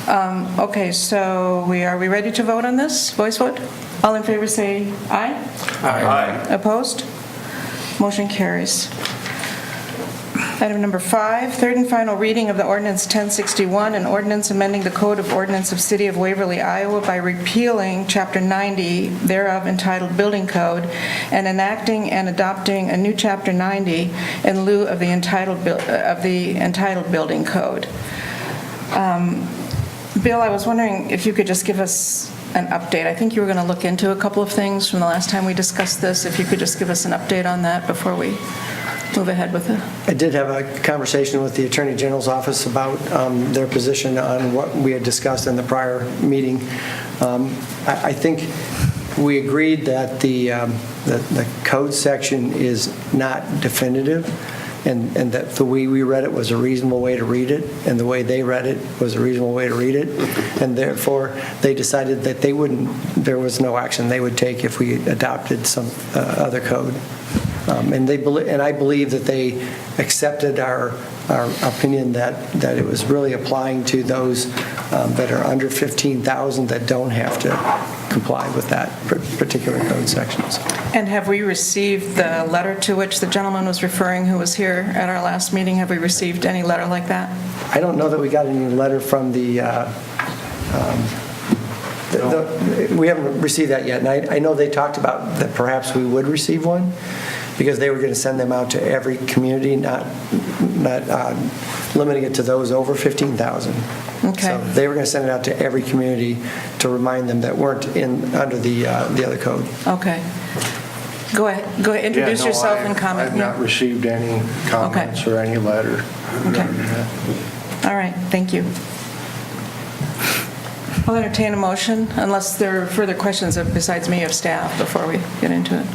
Okay, so are we ready to vote on this? Voice vote? All in favor say aye. Aye. Opposed? Motion carries. Item number 5, third and final reading of the ordinance 1061, an ordinance amending the Code of Ordinance of City of Waverly, Iowa by repealing Chapter 90 thereof entitled Building Code and enacting and adopting a new Chapter 90 in lieu of the entitled Building Code. Bill, I was wondering if you could just give us an update. I think you were going to look into a couple of things from the last time we discussed this. If you could just give us an update on that before we move ahead with it. I did have a conversation with the Attorney General's office about their position on what we had discussed in the prior meeting. I think we agreed that the code section is not definitive, and that the way we read it was a reasonable way to read it, and the way they read it was a reasonable way to read it, and therefore they decided that there was no action they would take if we adopted some other code. And I believe that they accepted our opinion that it was really applying to those that are under 15,000 that don't have to comply with that particular code sections. And have we received the letter to which the gentleman was referring who was here at our last meeting? Have we received any letter like that? I don't know that we got any letter from we haven't received that yet. And I know they talked about that perhaps we would receive one, because they were going to send them out to every community, not limiting it to those over 15,000. Okay. So they were going to send it out to every community to remind them that weren't under the other code. Okay. Go ahead, introduce yourself and comment. I've not received any comments or any letter. Okay. All right, thank you. I'll entertain a motion, unless there are further questions besides me of staff before we get into it.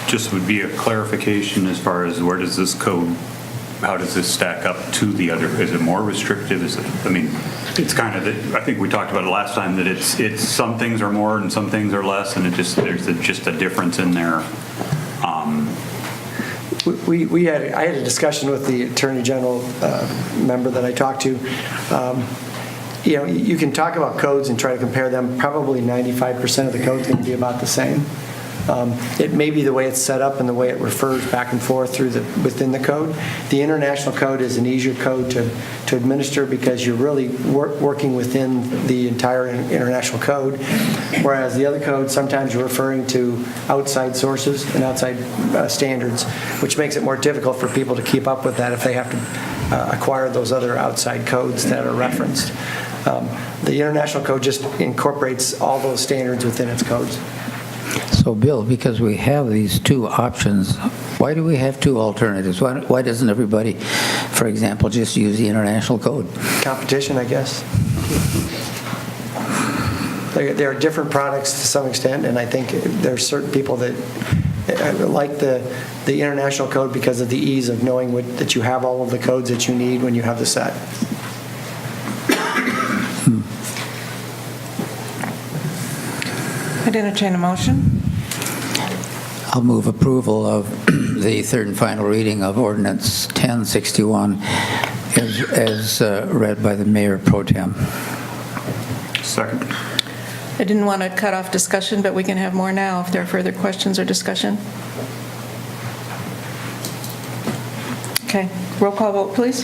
Just would be a clarification as far as where does this code, how does this stack up to the other? Is it more restrictive? Is it, I mean, it's kind of, I think we talked about it last time, that it's some things are more and some things are less, and there's just a difference in there. I had a discussion with the Attorney General member that I talked to. You can talk about codes and try to compare them. Probably 95% of the code's going to be about the same. It may be the way it's set up and the way it refers back and forth within the code. The international code is an easier code to administer because you're really working within the entire international code, whereas the other code, sometimes you're referring to outside sources and outside standards, which makes it more difficult for people to keep up with that if they have to acquire those other outside codes that are referenced. The international code just incorporates all those standards within its codes. So, Bill, because we have these two options, why do we have two alternatives? Why doesn't everybody, for example, just use the international code? Competition, I guess. There are different products to some extent, and I think there are certain people that like the international code because of the ease of knowing that you have all of the codes that you need when you have the set. I'd entertain a motion. I'll move approval of the third and final reading of Ordinance 1061 as read by the Mayor Pro Tem. Second. I didn't want to cut off discussion, but we can have more now if there are further questions or discussion. Okay, roll call vote, please.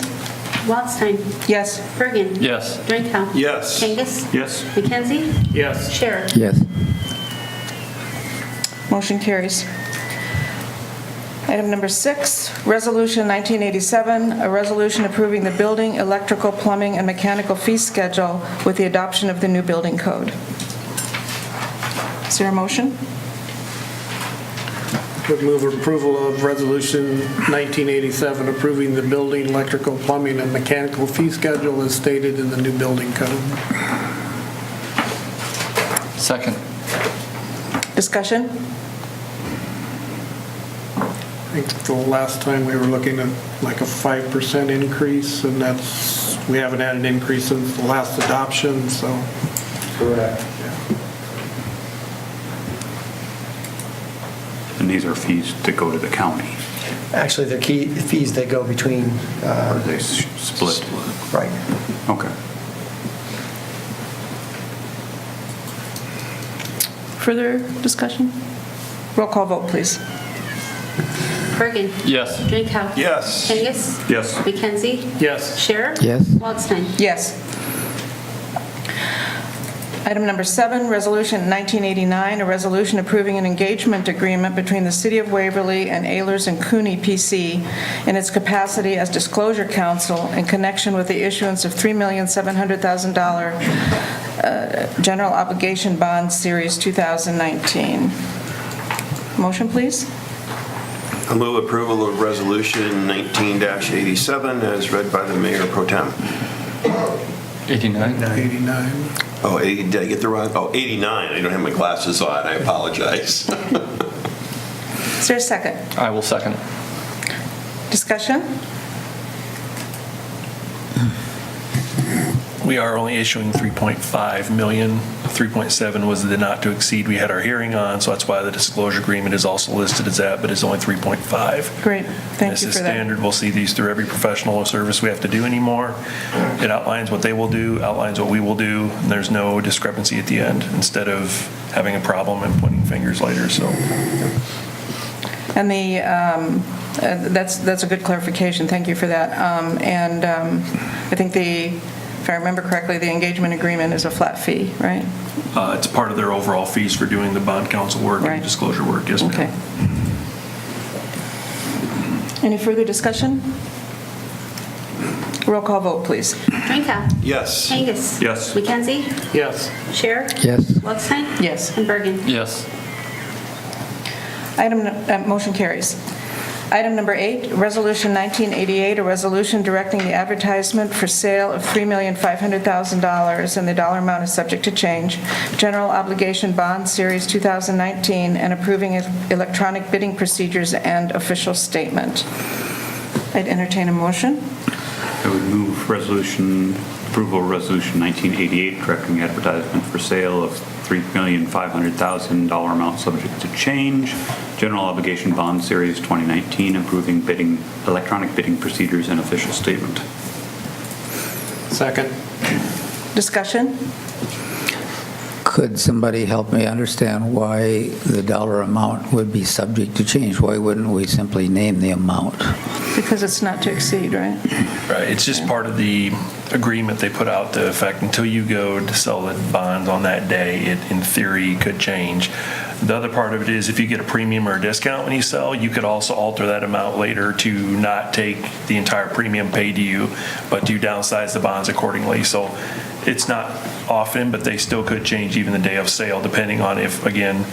Waldstein. Yes. Bergen. Yes. Drinkow. Yes. Kangas. Yes. McKenzie. Yes. Scherer. Yes. Motion carries. Item number 6, Resolution 1987, a resolution approving the building, electrical, plumbing, and mechanical fee schedule with the adoption of the new building code. Is there a motion? Would move approval of Resolution 1987, approving the building, electrical, plumbing, and mechanical fee schedule as stated in the new building code. Second. Discussion? I think the last time we were looking at like a 5% increase, and we haven't had an increase since the last adoption, so. Correct. And these are fees that go to the county. Actually, they're key fees that go between. Or they split? Right. Okay. Further discussion? Roll call vote, please. Bergen. Yes. Drinkow. Yes. Kangas. Yes. McKenzie. Yes. Scherer. Yes. Waldstein. Yes. Item number 7, Resolution 1989, a resolution approving an engagement agreement between the City of Waverly and Ehlers & Cooney PC in its capacity as disclosure counsel in connection with the issuance of $3,700,000 general obligation bond series 2019. Motion, please. I move approval of Resolution 19-87 as read by the Mayor Pro Tem. 89. 89. Oh, did I get the wrong? Oh, 89. I don't have my glasses on. I apologize. Is there a second? I will second. Discussion? We are only issuing 3.5 million. 3.7 was the not to exceed we had our hearing on, so that's why the disclosure agreement is also listed as that, but it's only 3.5. Great, thank you for that. This is standard. We'll see these through every professional service we have to do anymore. It outlines what they will do, outlines what we will do, and there's no discrepancy at the end instead of having a problem and pointing fingers later, so. And that's a good clarification. Thank you for that. I think if I remember correctly, the engagement agreement is a flat fee, right? It's part of their overall fees for doing the bond counsel work and disclosure work, yes, ma'am. Okay. Any further discussion? Roll call vote, please. Drinkow. Yes. Kangas. Yes. McKenzie. Yes. Scherer. Yes. Waldstein. Yes. And Bergen. Yes. Motion carries. Item number 8, Resolution 1988, a resolution directing the advertisement for sale of $3,500,000, and the dollar amount is subject to change, general obligation bond series 2019, and approving electronic bidding procedures and official statement. I'd entertain a motion. I would move approval of resolution 1988, directing advertisement for sale of $3,500,000 amount subject to change, general obligation bond series 2019, improving electronic bidding procedures and official statement. Second. Discussion? Could somebody help me understand why the dollar amount would be subject to change? Why wouldn't we simply name the amount? Because it's not to exceed, right? Right, it's just part of the agreement they put out to effect until you go to sell the bonds on that day, it in theory could change. The other part of it is if you get a premium or a discount when you sell, you could also alter that amount later to not take the entire premium paid to you, but to downsize the bonds accordingly. So it's not often, but they still could change even the day of sale, depending on if, again,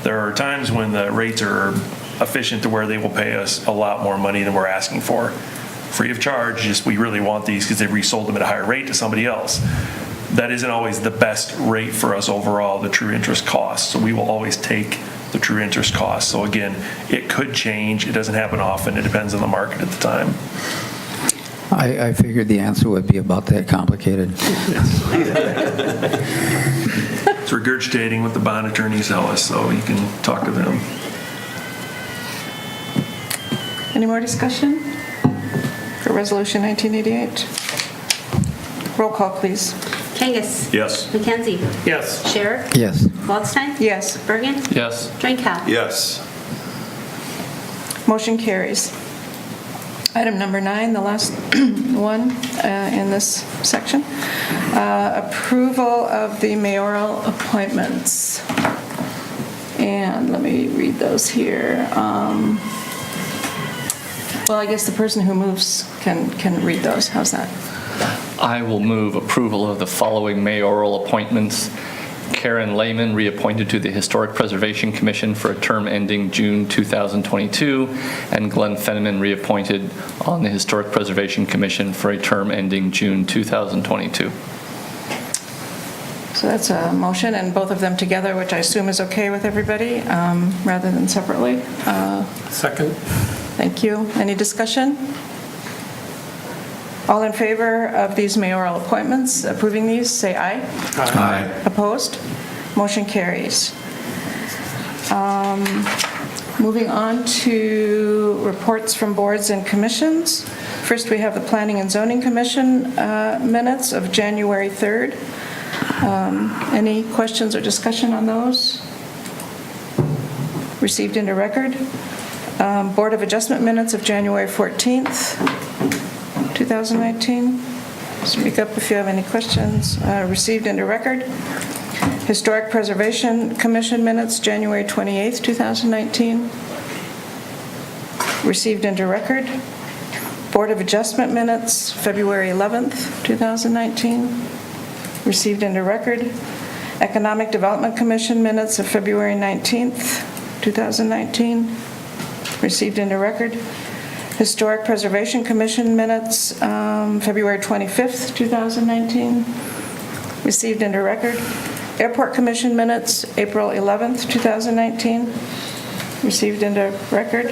there are times when the rates are efficient to where they will pay us a lot more money than we're asking for. Free of charge, just we really want these because they've resold them at a higher rate to somebody else. That isn't always the best rate for us overall, the true interest cost. So we will always take the true interest cost. So again, it could change. It doesn't happen often. It depends on the market at the time. I figured the answer would be about that complicated. It's regurgitating what the bond attorneys tell us, so you can talk to them. Any more discussion for Resolution 1988? Roll call, please. Kangas. Yes. McKenzie. Yes. Sherrick. Yes. Waldstein. Yes. Bergen. Yes. Drinkow. Yes. Motion carries. Item number 9, the last one in this section. Approval of the mayoral appointments. And let me read those here. Well, I guess the person who moves can read those. How's that? I will move approval of the following mayoral appointments. Karen Lehman, reappointed to the Historic Preservation Commission for a term ending June 2022, and Glenn Fenneman, reappointed on the Historic Preservation Commission for a term ending June 2022. So that's a motion, and both of them together, which I assume is okay with everybody, rather than separately. Second. Thank you. Any discussion? All in favor of these mayoral appointments, approving these, say aye. Aye. Opposed? Motion carries. Moving on to reports from boards and commissions. First, we have the Planning and Zoning Commission minutes of January 3rd. Any questions or discussion on those? Received into record. Board of Adjustment minutes of January 14th, 2019. Speak up if you have any questions. Received into record. Historic Preservation Commission minutes, January 28th, 2019. Received into record. Board of Adjustment minutes, February 11th, 2019. Received into record. Economic Development Commission minutes of February 19th, 2019. Received into record. Historic Preservation Commission minutes, February 25th, 2019. Received into record. Airport Commission minutes, April 11th, 2019. Received into record.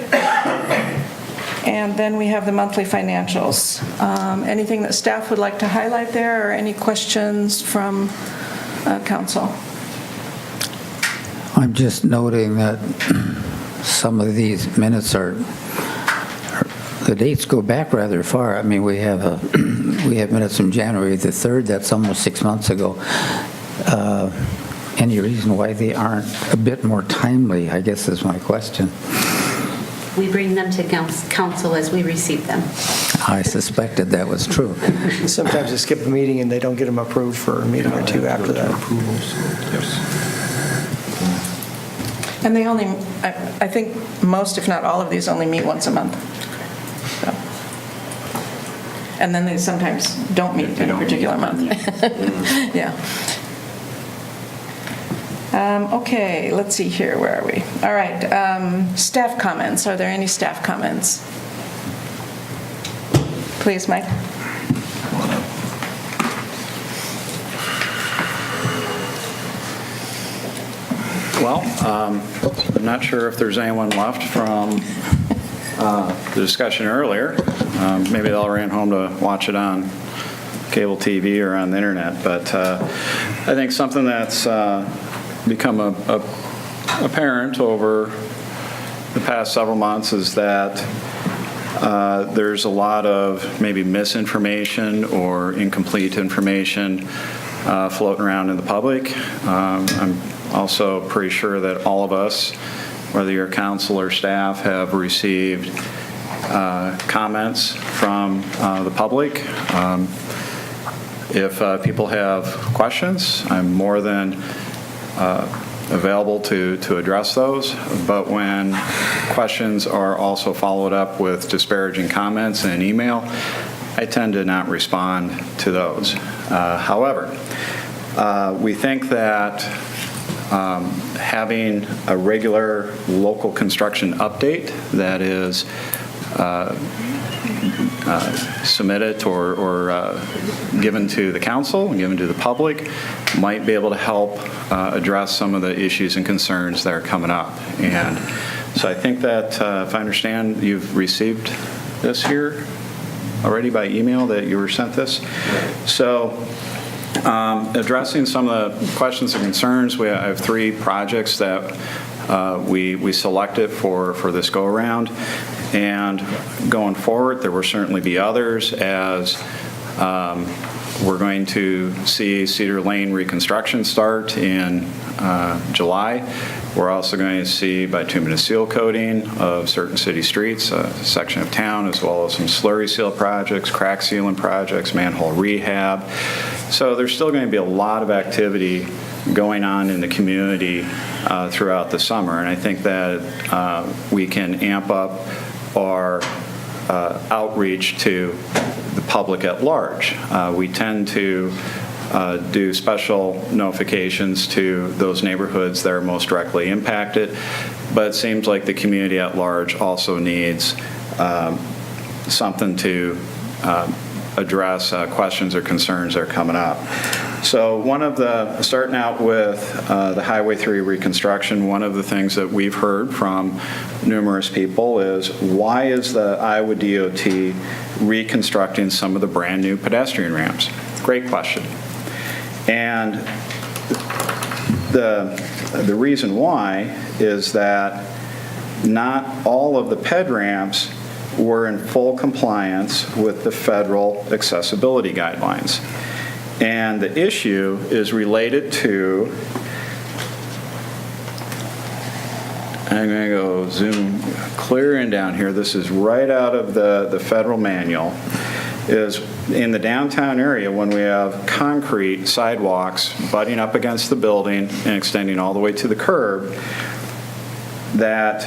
And then we have the monthly financials. Anything that staff would like to highlight there, or any questions from council? I'm just noting that some of these minutes the dates go back rather far. I mean, we have minutes from January the 3rd. That's almost 6 months ago. Any reason why they aren't a bit more timely, I guess, is my question. We bring them to council as we receive them. I suspected that was true. Sometimes they skip a meeting and they don't get them approved for a meeting or two after that. And they only, I think most, if not all of these, only meet once a month. So. And then they sometimes don't meet in a particular month. Yeah. Okay, let's see here, where are we? All right, staff comments. Are there any staff comments? Please, Mike. Well, I'm not sure if there's anyone left from the discussion earlier. Maybe they all ran home to watch it on cable TV or on the internet. But I think something that's become apparent over the past several months is that there's a lot of maybe misinformation or incomplete information floating around in the public. I'm also pretty sure that all of us, whether you're council or staff, have received comments from the public. If people have questions, I'm more than available to address those. But when questions are also followed up with disparaging comments in an email, I tend to not respond to those. However, we think that having a regular local construction update that is submitted or given to the council and given to the public might be able to help address some of the issues and concerns that are coming up. And so I think that if I understand, you've received this here already by email, that you were sent this. So addressing some of the questions and concerns, I have 3 projects that we selected for this go-around. And going forward, there will certainly be others as we're going to see Cedar Lane reconstruction start in July. We're also going to see bituminous seal coating of certain city streets, a section of town, as well as some slurry seal projects, crack sealing projects, manhole rehab. So there's still going to be a lot of activity going on in the community throughout the summer. And I think that we can amp up our outreach to the public at large. We tend to do special notifications to those neighborhoods that are most directly impacted, but it seems like the community at large also needs something to address questions or concerns that are coming up. So starting out with the Highway 3 reconstruction, one of the things that we've heard from numerous people is, why is the Iowa DOT reconstructing some of the brand new pedestrian ramps? Great question. And the reason why is that not all of the ped ramps were in full compliance with the federal accessibility guidelines. And the issue is related to, I'm going to go zoom clear in down here. This is right out of the federal manual. Is in the downtown area, when we have concrete sidewalks butting up against the building and extending all the way to the curb, that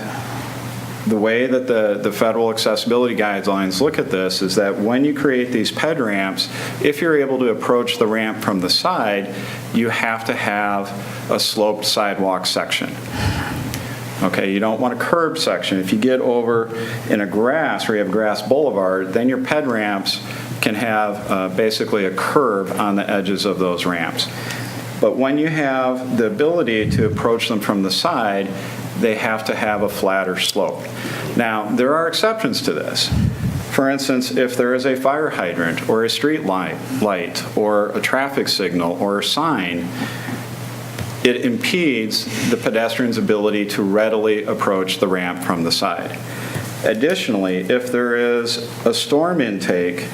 the way that the federal accessibility guidelines look at this is that when you create these ped ramps, if you're able to approach the ramp from the side, you have to have a sloped sidewalk section. Okay, you don't want a curb section. If you get over in a grass, where you have grass boulevard, then your ped ramps can have basically a curve on the edges of those ramps. But when you have the ability to approach them from the side, they have to have a flatter slope. Now, there are exceptions to this. For instance, if there is a fire hydrant or a street light or a traffic signal or a sign, it impedes the pedestrian's ability to readily approach the ramp from the side. Additionally, if there is a storm intake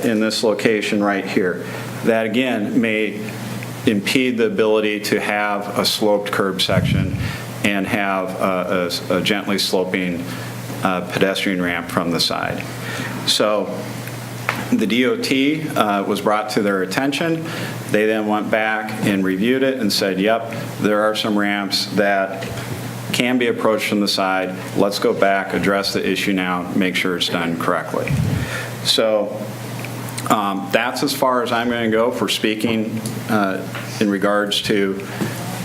in this location right here, that again may impede the ability to have a sloped curb section and have a gently sloping pedestrian ramp from the side. So the DOT was brought to their attention. They then went back and reviewed it and said, yep, there are some ramps that can be approached from the side. Let's go back, address the issue now, make sure it's done correctly. So that's as far as I'm going to go for speaking in regards to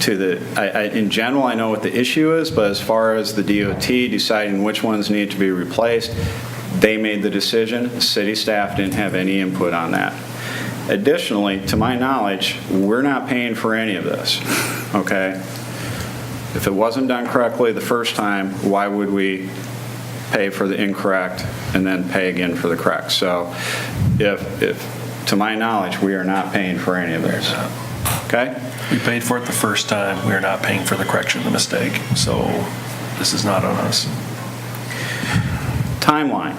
in general, I know what the issue is, but as far as the DOT deciding which ones need to be replaced, they made the decision. City staff didn't have any input on that. Additionally, to my knowledge, we're not paying for any of this, okay? If it wasn't done correctly the first time, why would we pay for the incorrect and then pay again for the correct? So if to my knowledge, we are not paying for any of this, okay? We paid for it the first time. We are not paying for the correction of the mistake. So this is not on us. Timeline.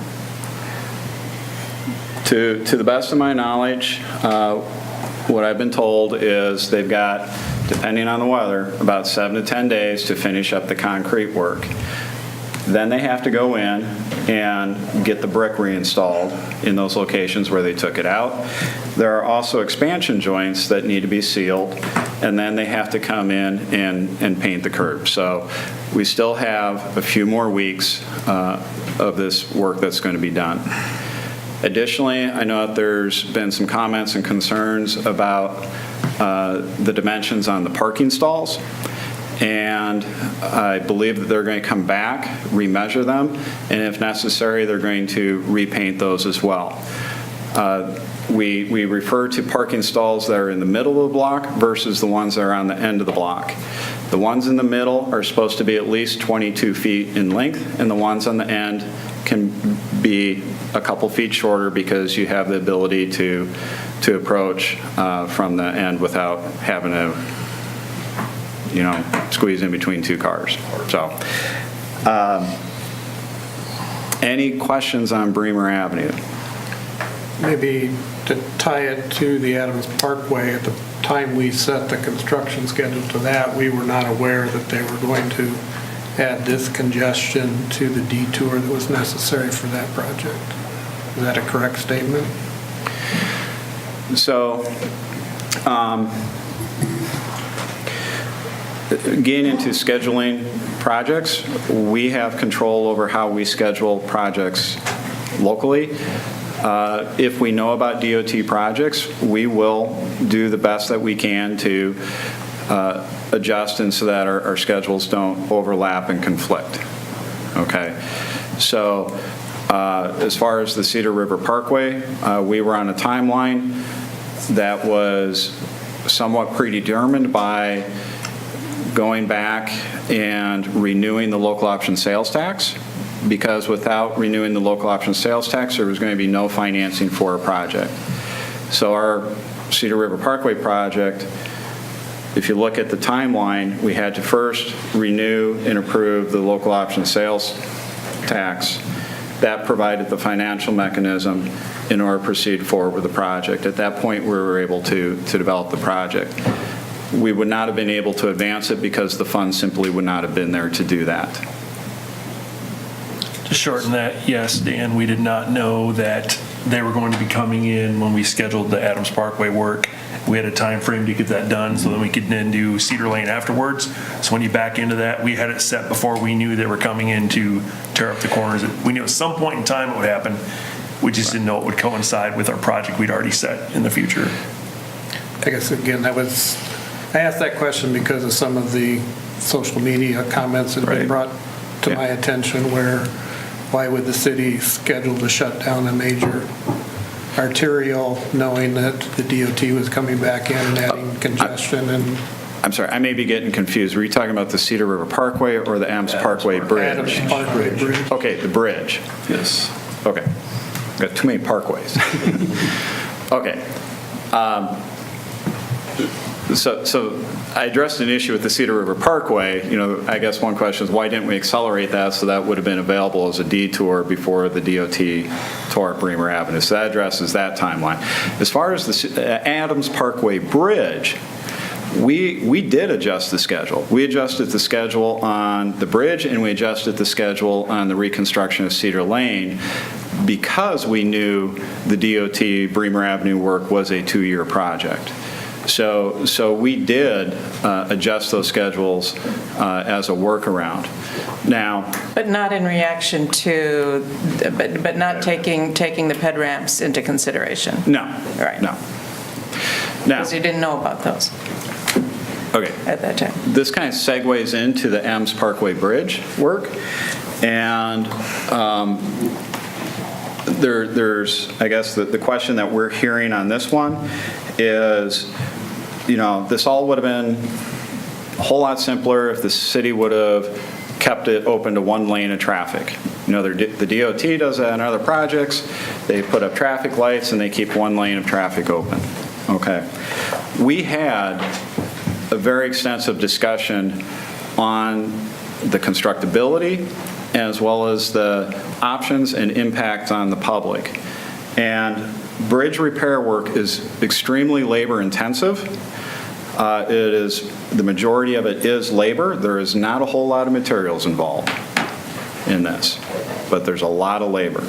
To the best of my knowledge, what I've been told is they've got, depending on the weather, about 7 to 10 days to finish up the concrete work. Then they have to go in and get the brick reinstalled in those locations where they took it out. There are also expansion joints that need to be sealed, and then they have to come in and paint the curb. So we still have a few more weeks of this work that's going to be done. Additionally, I know that there's been some comments and concerns about the dimensions on the parking stalls, and I believe that they're going to come back, remeasure them, and if necessary, they're going to repaint those as well. We refer to parking stalls that are in the middle of the block versus the ones that are on the end of the block. The ones in the middle are supposed to be at least 22 feet in length, and the ones on the end can be a couple feet shorter because you have the ability to approach from the end without having to, squeeze in between two cars. So, any questions on Bremer Avenue? Maybe to tie it to the Adams Parkway, at the time we set the construction schedule to that, we were not aware that they were going to add this congestion to the detour that was necessary for that project. Is that a correct statement? So, getting into scheduling projects, we have control over how we schedule projects locally. If we know about DOT projects, we will do the best that we can to adjust and so that our schedules don't overlap and conflict. Okay, so as far as the Cedar River Parkway, we were on a timeline that was somewhat predetermined by going back and renewing the local option sales tax, because without renewing the local option sales tax, there was going to be no financing for a project. So our Cedar River Parkway project, if you look at the timeline, we had to first renew and approve the local option sales tax. That provided the financial mechanism in order to proceed forward with the project. At that point, we were able to develop the project. We would not have been able to advance it because the funds simply would not have been there to do that. To shorten that, yes, Dan, we did not know that they were going to be coming in when we scheduled the Adams Parkway work. We had a time frame to get that done so that we could then do Cedar Lane afterwards. So when you back into that, we had it set before we knew they were coming in to tear up the corners. We knew at some point in time it would happen. We just didn't know it would coincide with our project we'd already set in the future. I guess, again, I asked that question because of some of the social media comments that have been brought to my attention, where why would the city schedule to shut down a major arterial knowing that the DOT was coming back in and adding congestion? And I'm sorry, I may be getting confused. Were you talking about the Cedar River Parkway or the Adams Parkway Bridge? Adams Parkway Bridge. Okay, the bridge. Yes. Okay. Got too many parkways. Okay. So I addressed an issue with the Cedar River Parkway. I guess one question is why didn't we accelerate that so that would have been available as a detour before the DOT tore up Bremer Avenue? So that addresses that timeline. As far as the Adams Parkway Bridge, we did adjust the schedule. We adjusted the schedule on the bridge and we adjusted the schedule on the reconstruction of Cedar Lane because we knew the DOT Bremer Avenue work was a 2-year project. So we did adjust those schedules as a workaround. Now, but not in reaction to, but not taking the ped ramps into consideration. No. Right. No. Because you didn't know about those. Okay. at that time. This kind of segues into the Ems Parkway Bridge work, and there's, I guess, the question that we're hearing on this one is, this all would have been a whole lot simpler if the city would have kept it open to one lane of traffic. The DOT does that in other projects. They put up traffic lights and they keep one lane of traffic open. Okay. We had a very extensive discussion on the constructability as well as the options and impacts on the public. And bridge repair work is extremely labor intensive. The majority of it is labor. There is not a whole lot of materials involved in this, but there's a lot of labor.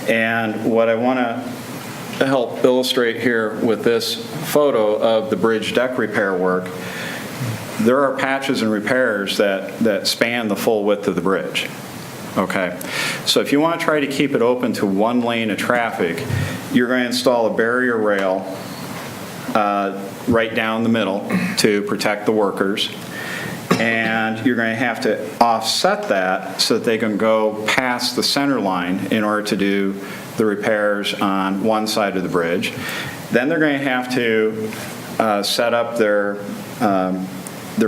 And what I want to help illustrate here with this photo of the bridge deck repair work, there are patches and repairs that span the full width of the bridge. Okay, so if you want to try to keep it open to one lane of traffic, you're going to install a barrier rail right down the middle to protect the workers, and you're going to have to offset that so that they can go past the center line in order to do the repairs on one side of the bridge. Then they're going to have to set up their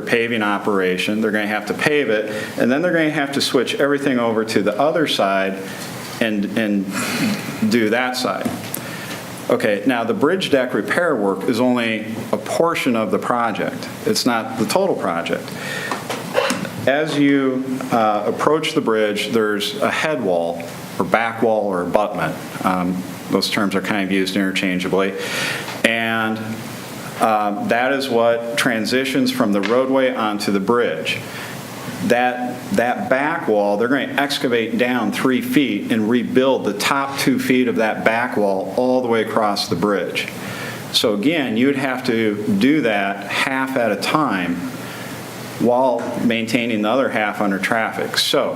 paving operation. They're going to have to pave it, and then they're going to have to switch everything over to the other side and do that side. Okay, now the bridge deck repair work is only a portion of the project. It's not the total project. As you approach the bridge, there's a head wall or back wall or abutment. Those terms are kind of used interchangeably. And that is what transitions from the roadway onto the bridge. That back wall, they're going to excavate down 3 feet and rebuild the top 2 feet of that back wall all the way across the bridge. So again, you'd have to do that half at a time while maintaining the other half under traffic. So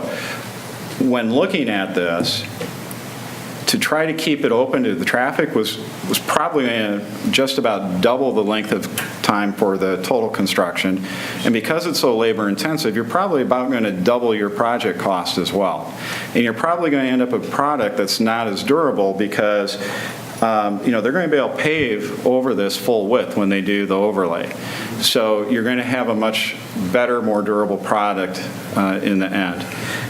when looking at this, to try to keep it open to the traffic was probably going to just about double the length of time for the total construction. And because it's so labor intensive, you're probably about going to double your project cost as well. And you're probably going to end up with a product that's not as durable because they're going to be able to pave over this full width when they do the overlay. So you're going to have a much better, more durable product in the end.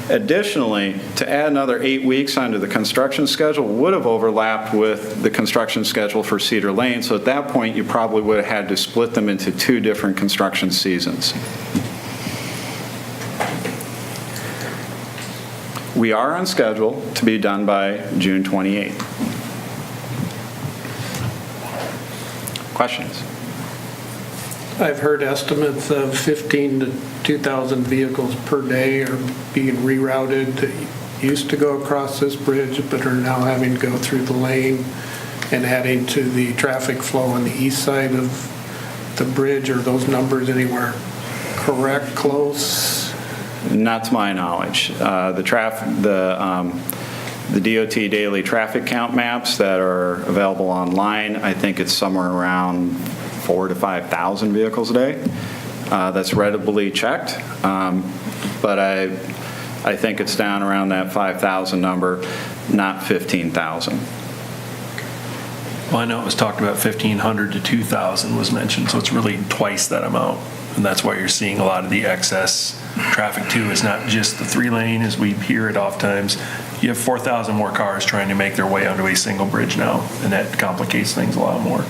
Additionally, to add another 8 weeks onto the construction schedule would have overlapped with the construction schedule for Cedar Lane, so at that point you probably would have had to split them into 2 different construction seasons. We are on schedule to be done by June 28th. Questions? I've heard estimates of 15 to 2,000 vehicles per day are being rerouted that used to go across this bridge but are now having to go through the lane and adding to the traffic flow on the east side of the bridge. Are those numbers anywhere correct, close? Not to my knowledge. The DOT daily traffic count maps that are available online, I think it's somewhere around 4,000 to 5,000 vehicles a day. That's readily checked, but I think it's down around that 5,000 number, not 15,000. Well, I know it was talked about 1,500 to 2,000 was mentioned, so it's really twice that amount. And that's why you're seeing a lot of the excess traffic too. It's not just the 3-lane as we hear it oftentimes. You have 4,000 more cars trying to make their way onto a single bridge now, and that complicates things a lot more.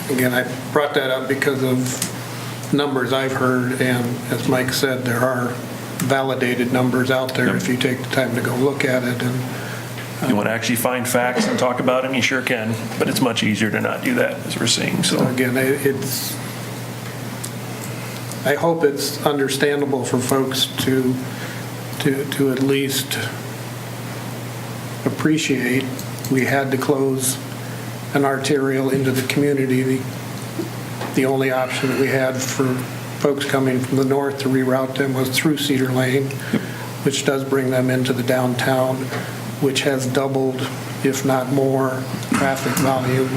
Again, I brought that up because of numbers I've heard, and as Mike said, there are validated numbers out there if you take the time to go look at it. And you want to actually find facts and talk about them, you sure can, but it's much easier to not do that, as we're seeing. So again, I hope it's understandable for folks to at least appreciate we had to close an arterial into the community. The only option that we had for folks coming from the north to reroute them was through Cedar Lane, which does bring them into the downtown, which has doubled, if not more, traffic volume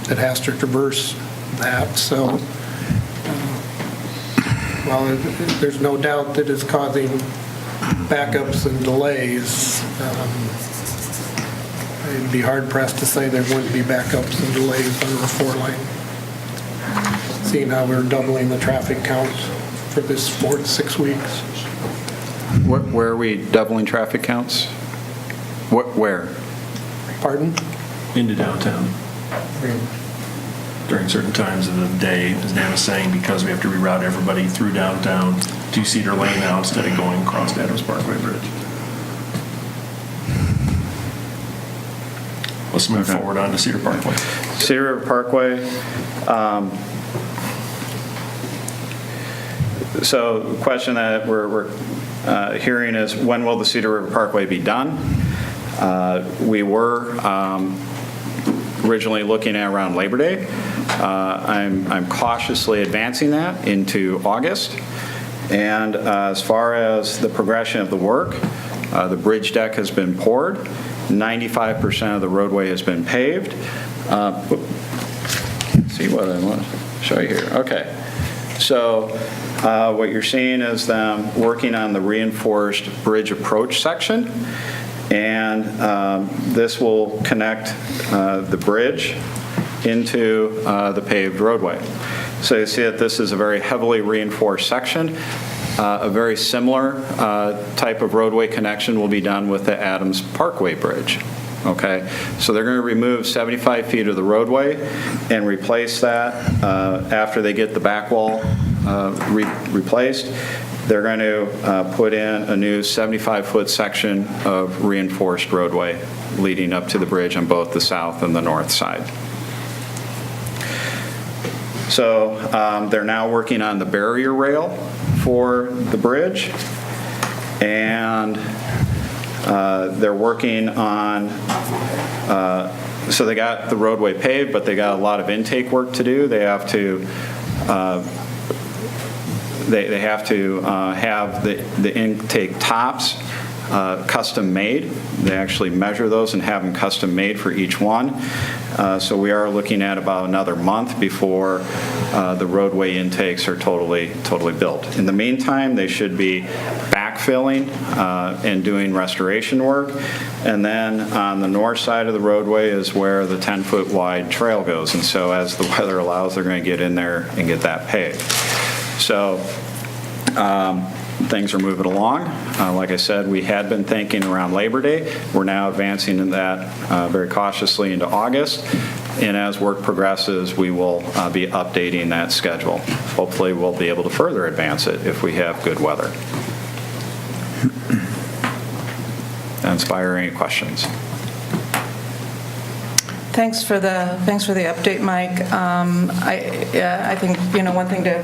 that has to traverse that. So Well, there's no doubt that it's causing backups and delays. I'd be hard pressed to say there wouldn't be backups and delays under the 4-lane. Seeing how we're doubling the traffic count for this 4 to 6 weeks. Where are we doubling traffic counts? Where? Pardon? Into downtown during certain times of the day, as Dan was saying, because we have to reroute everybody through downtown to Cedar Lane now instead of going across the Adams Parkway Bridge. Let's move forward on to Cedar Parkway. Cedar River Parkway. So the question that we're hearing is, when will the Cedar River Parkway be done? We were originally looking at around Labor Day. I'm cautiously advancing that into August. And as far as the progression of the work, the bridge deck has been poured. 95% of the roadway has been paved. See what I want to show you here. Okay. So what you're seeing is them working on the reinforced bridge approach section. And this will connect the bridge into the paved roadway. So you see that this is a very heavily reinforced section. A very similar type of roadway connection will be done with the Adams Parkway Bridge. Okay, so they're going to remove 75 feet of the roadway and replace that after they get the back wall replaced. They're going to put in a new 75-foot section of reinforced roadway leading up to the bridge on both the south and the north side. So they're now working on the barrier rail for the bridge, and they're working on, so they got the roadway paved, but they got a lot of intake work to do. They have to they have to have the intake tops custom made. They actually measure those and have them custom made for each one. So we are looking at about another month before the roadway intakes are totally built. In the meantime, they should be backfilling and doing restoration work. And then on the north side of the roadway is where the 10-foot wide trail goes. And so as the weather allows, they're going to get in there and get that paved. So things are moving along. Like I said, we had been thinking around Labor Day. We're now advancing in that very cautiously into August. And as work progresses, we will be updating that schedule. Hopefully, we'll be able to further advance it if we have good weather. Inspire any questions? Thanks for the update, Mike. I think, one thing to,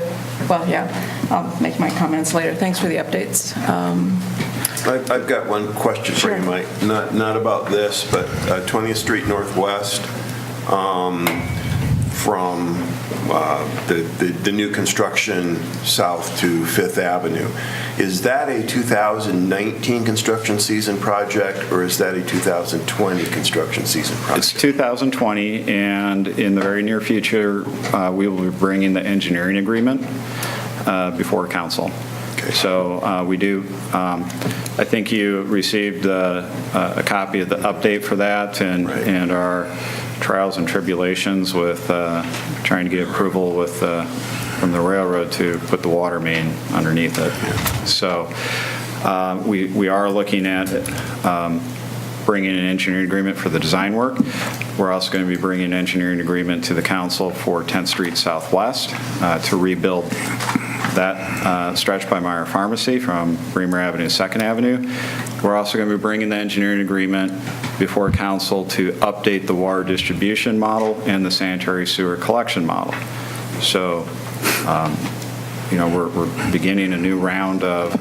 I'll make my comments later. Thanks for the updates. I've got one question for you, Mike. Not about this, but 20th Street Northwest, from the new construction south to 5th Avenue. Is that a 2019 construction season project, or is that a 2020 construction season project? It's 2020, and in the very near future, we will be bringing the engineering agreement before council. Okay. So we do, I think you received a copy of the update for that, and our trials and tribulations with trying to get approval with from the railroad to put the water main underneath it. So we are looking at bringing an engineering agreement for the design work. We're also going to be bringing an engineering agreement to the council for 10th Street Southwest to rebuild that stretch by Meyer Pharmacy from Bremer Avenue to 2nd Avenue. We're also going to be bringing the engineering agreement before council to update the water distribution model and the sanitary sewer collection model. So, we're beginning a new round of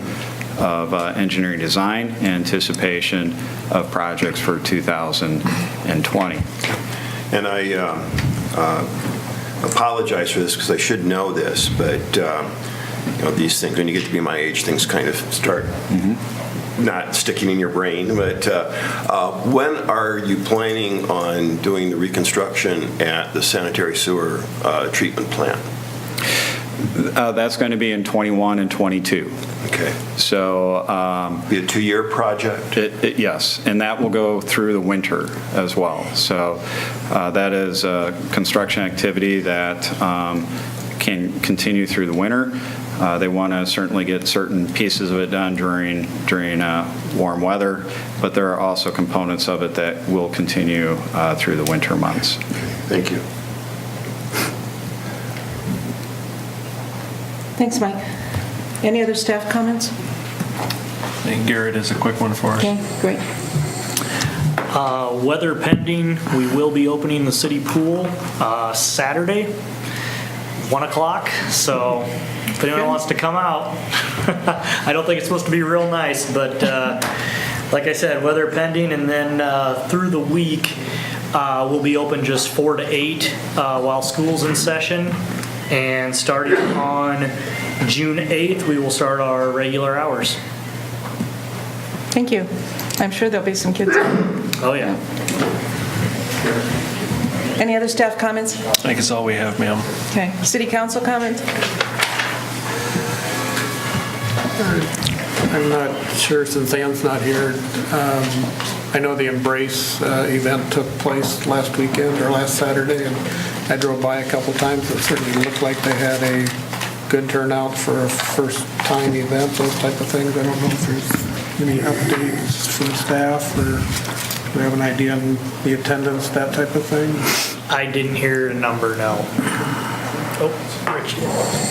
engineering design in anticipation of projects for 2020. And I apologize for this because I should know this, but these things, when you get to be my age, things kind of start not sticking in your brain. But when are you planning on doing the reconstruction at the sanitary sewer treatment plant? That's going to be in 21 and 22. Okay. So. Be a 2-year project? Yes, and that will go through the winter as well. So that is a construction activity that can continue through the winter. They want to certainly get certain pieces of it done during warm weather, but there are also components of it that will continue through the winter months. Thank you. Thanks, Mike. Any other staff comments? I think Garrett has a quick one for us. Okay, great. Weather pending, we will be opening the city pool Saturday, 1 o'clock. So if anyone wants to come out, I don't think it's supposed to be real nice, but like I said, weather pending, and then through the week we'll be open just 4 to 8 while school's in session, and starting on June 8th we will start our regular hours. Thank you. I'm sure there'll be some kids. Oh yeah. Any other staff comments? I think it's all we have, ma'am. Okay. City council comments? I'm not sure, since Ann's not here. I know the Embrace event took place last weekend or last Saturday, and I drove by a couple times. It certainly looked like they had a good turnout for a first-time event, those type of things. I don't know if there's any updates from staff, or do we have an idea on the attendance, that type of thing? I didn't hear a number, no. Oh, Rich.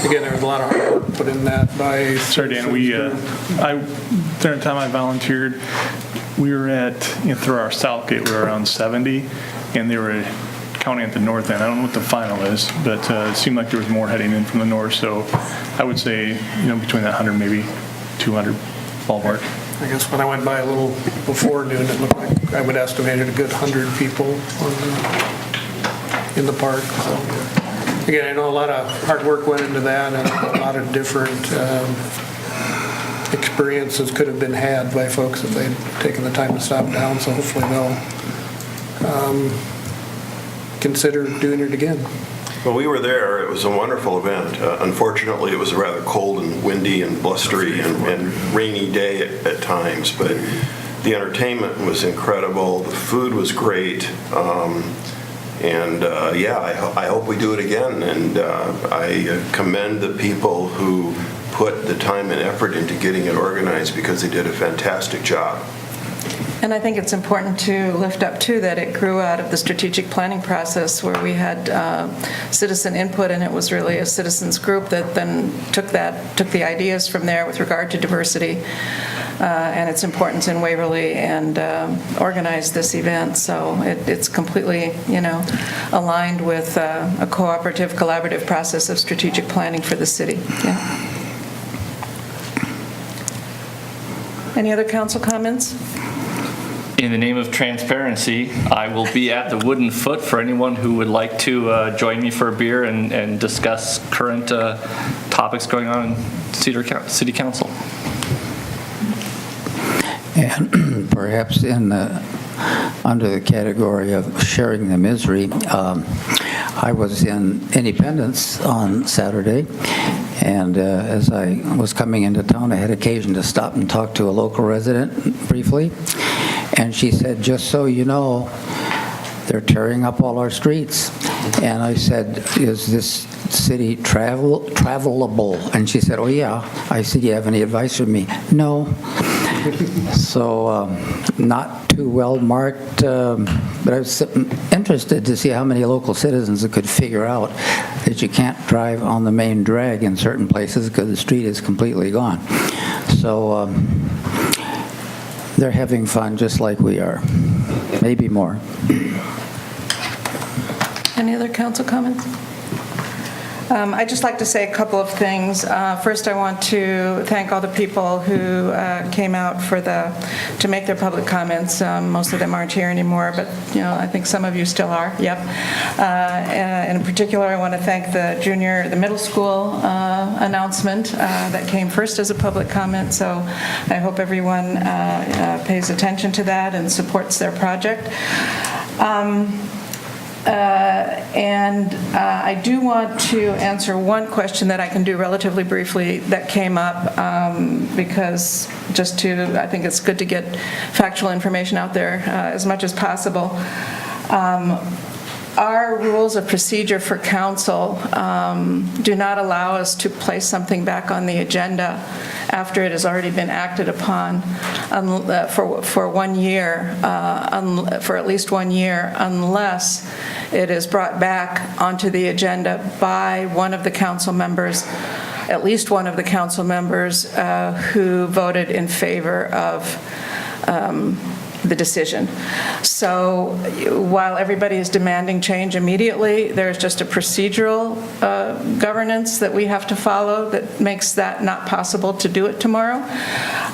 Again, there was a lot of hard work put in that by... Sorry, Dan, during the time I volunteered, we were at, through our south gate, we were around 70, and they were counting at the north end. I don't know what the final is, but it seemed like there was more heading in from the north, so I would say, between that 100, maybe 200 ballpark. I guess when I went by a little before noon, it looked like I would estimate a good 100 people in the park. So, again, I know a lot of hard work went into that, and a lot of different experiences could have been had by folks if they'd taken the time to stop down. So hopefully they'll consider doing it again. Well, we were there. It was a wonderful event. Unfortunately, it was a rather cold and windy and blustery and rainy day at times, but the entertainment was incredible. The food was great. I hope we do it again. And I commend the people who put the time and effort into getting it organized, because they did a fantastic job. And I think it's important to lift up, too, that it grew out of the strategic planning process where we had citizen input, and it was really a citizens group that then took the ideas from there with regard to diversity and its importance in Waverly, and organized this event. So it's completely, aligned with a cooperative, collaborative process of strategic planning for the city. Yeah. Any other council comments? In the name of transparency, I will be at the Wooden Foot for anyone who would like to join me for a beer and discuss current topics going on in City Council. And perhaps under the category of sharing the misery, I was in Independence on Saturday, and as I was coming into town, I had occasion to stop and talk to a local resident briefly. And she said, just so you know, they're tearing up all our streets. And I said, is this city travelable? And she said, oh, yeah. I said, do you have any advice for me? No. So not too well marked, but I was interested to see how many local citizens could figure out that you can't drive on the main drag in certain places because the street is completely gone. So they're having fun just like we are, maybe more. Any other council comments? I'd just like to say a couple of things. First, I want to thank all the people who came out to make their public comments. Most of them aren't here anymore, but I think some of you still are. Yep. And in particular, I want to thank the middle school announcement that came first as a public comment. So I hope everyone pays attention to that and supports their project. I do want to answer one question that I can do relatively briefly that came up, because I think it's good to get factual information out there as much as possible. Our rules of procedure for council do not allow us to place something back on the agenda after it has already been acted upon for 1 year, for at least 1 year, unless it is brought back onto the agenda by one of the council members, at least one of the council members who voted in favor of the decision. So while everybody is demanding change immediately, there's just a procedural governance that we have to follow that makes that not possible to do it tomorrow.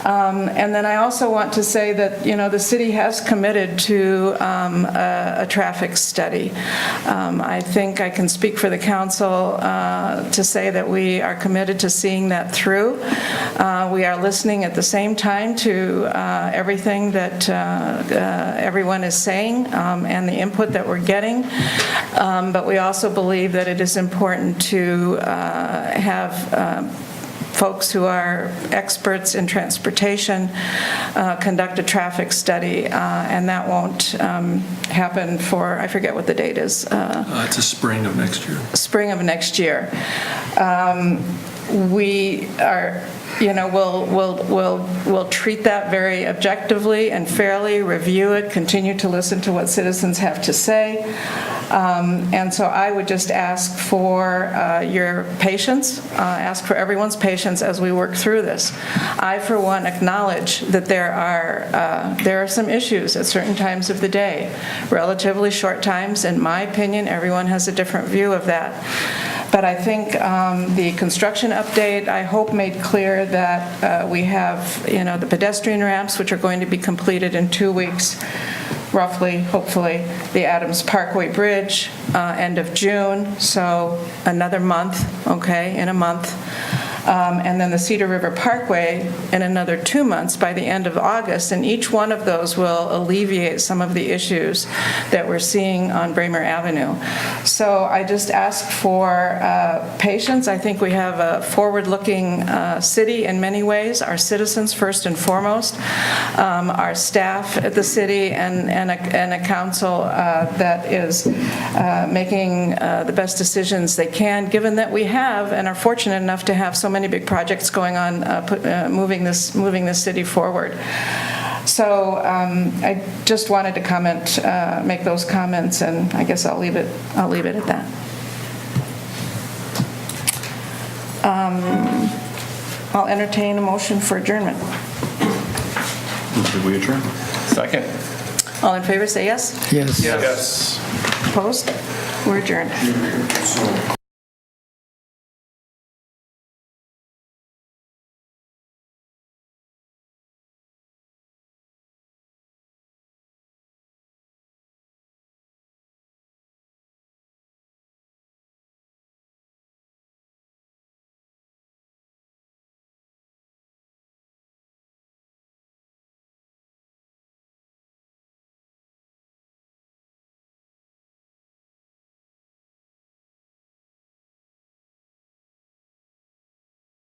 And then I also want to say that, the city has committed to a traffic study. I think I can speak for the council to say that we are committed to seeing that through. We are listening at the same time to everything that everyone is saying and the input that we're getting. But we also believe that it is important to have folks who are experts in transportation conduct a traffic study, and that won't happen for, I forget what the date is. It's the spring of next year. Spring of next year. We are, we'll treat that very objectively and fairly, review it, continue to listen to what citizens have to say. And so I would just ask for your patience, ask for everyone's patience as we work through this. I, for one, acknowledge that there are some issues at certain times of the day, relatively short times. In my opinion, everyone has a different view of that. But I think the construction update, I hope, made clear that we have, the pedestrian ramps, which are going to be completed in 2 weeks, roughly, hopefully, the Adams Parkway Bridge, end of June, so another month, in a month. And then the Cedar River Parkway in another 2 months by the end of August, and each one of those will alleviate some of the issues that we're seeing on Bramer Avenue. So I just ask for patience. I think we have a forward-looking city in many ways, our citizens first and foremost, our staff at the city, and a council that is making the best decisions they can, given that we have and are fortunate enough to have so many big projects going on, moving this city forward. So I just wanted to make those comments, and I guess I'll leave it at that. I'll entertain a motion for adjournment. Did we adjourn? Second. All in favor, say yes. Yes. Yes. Opposed? We're adjourned.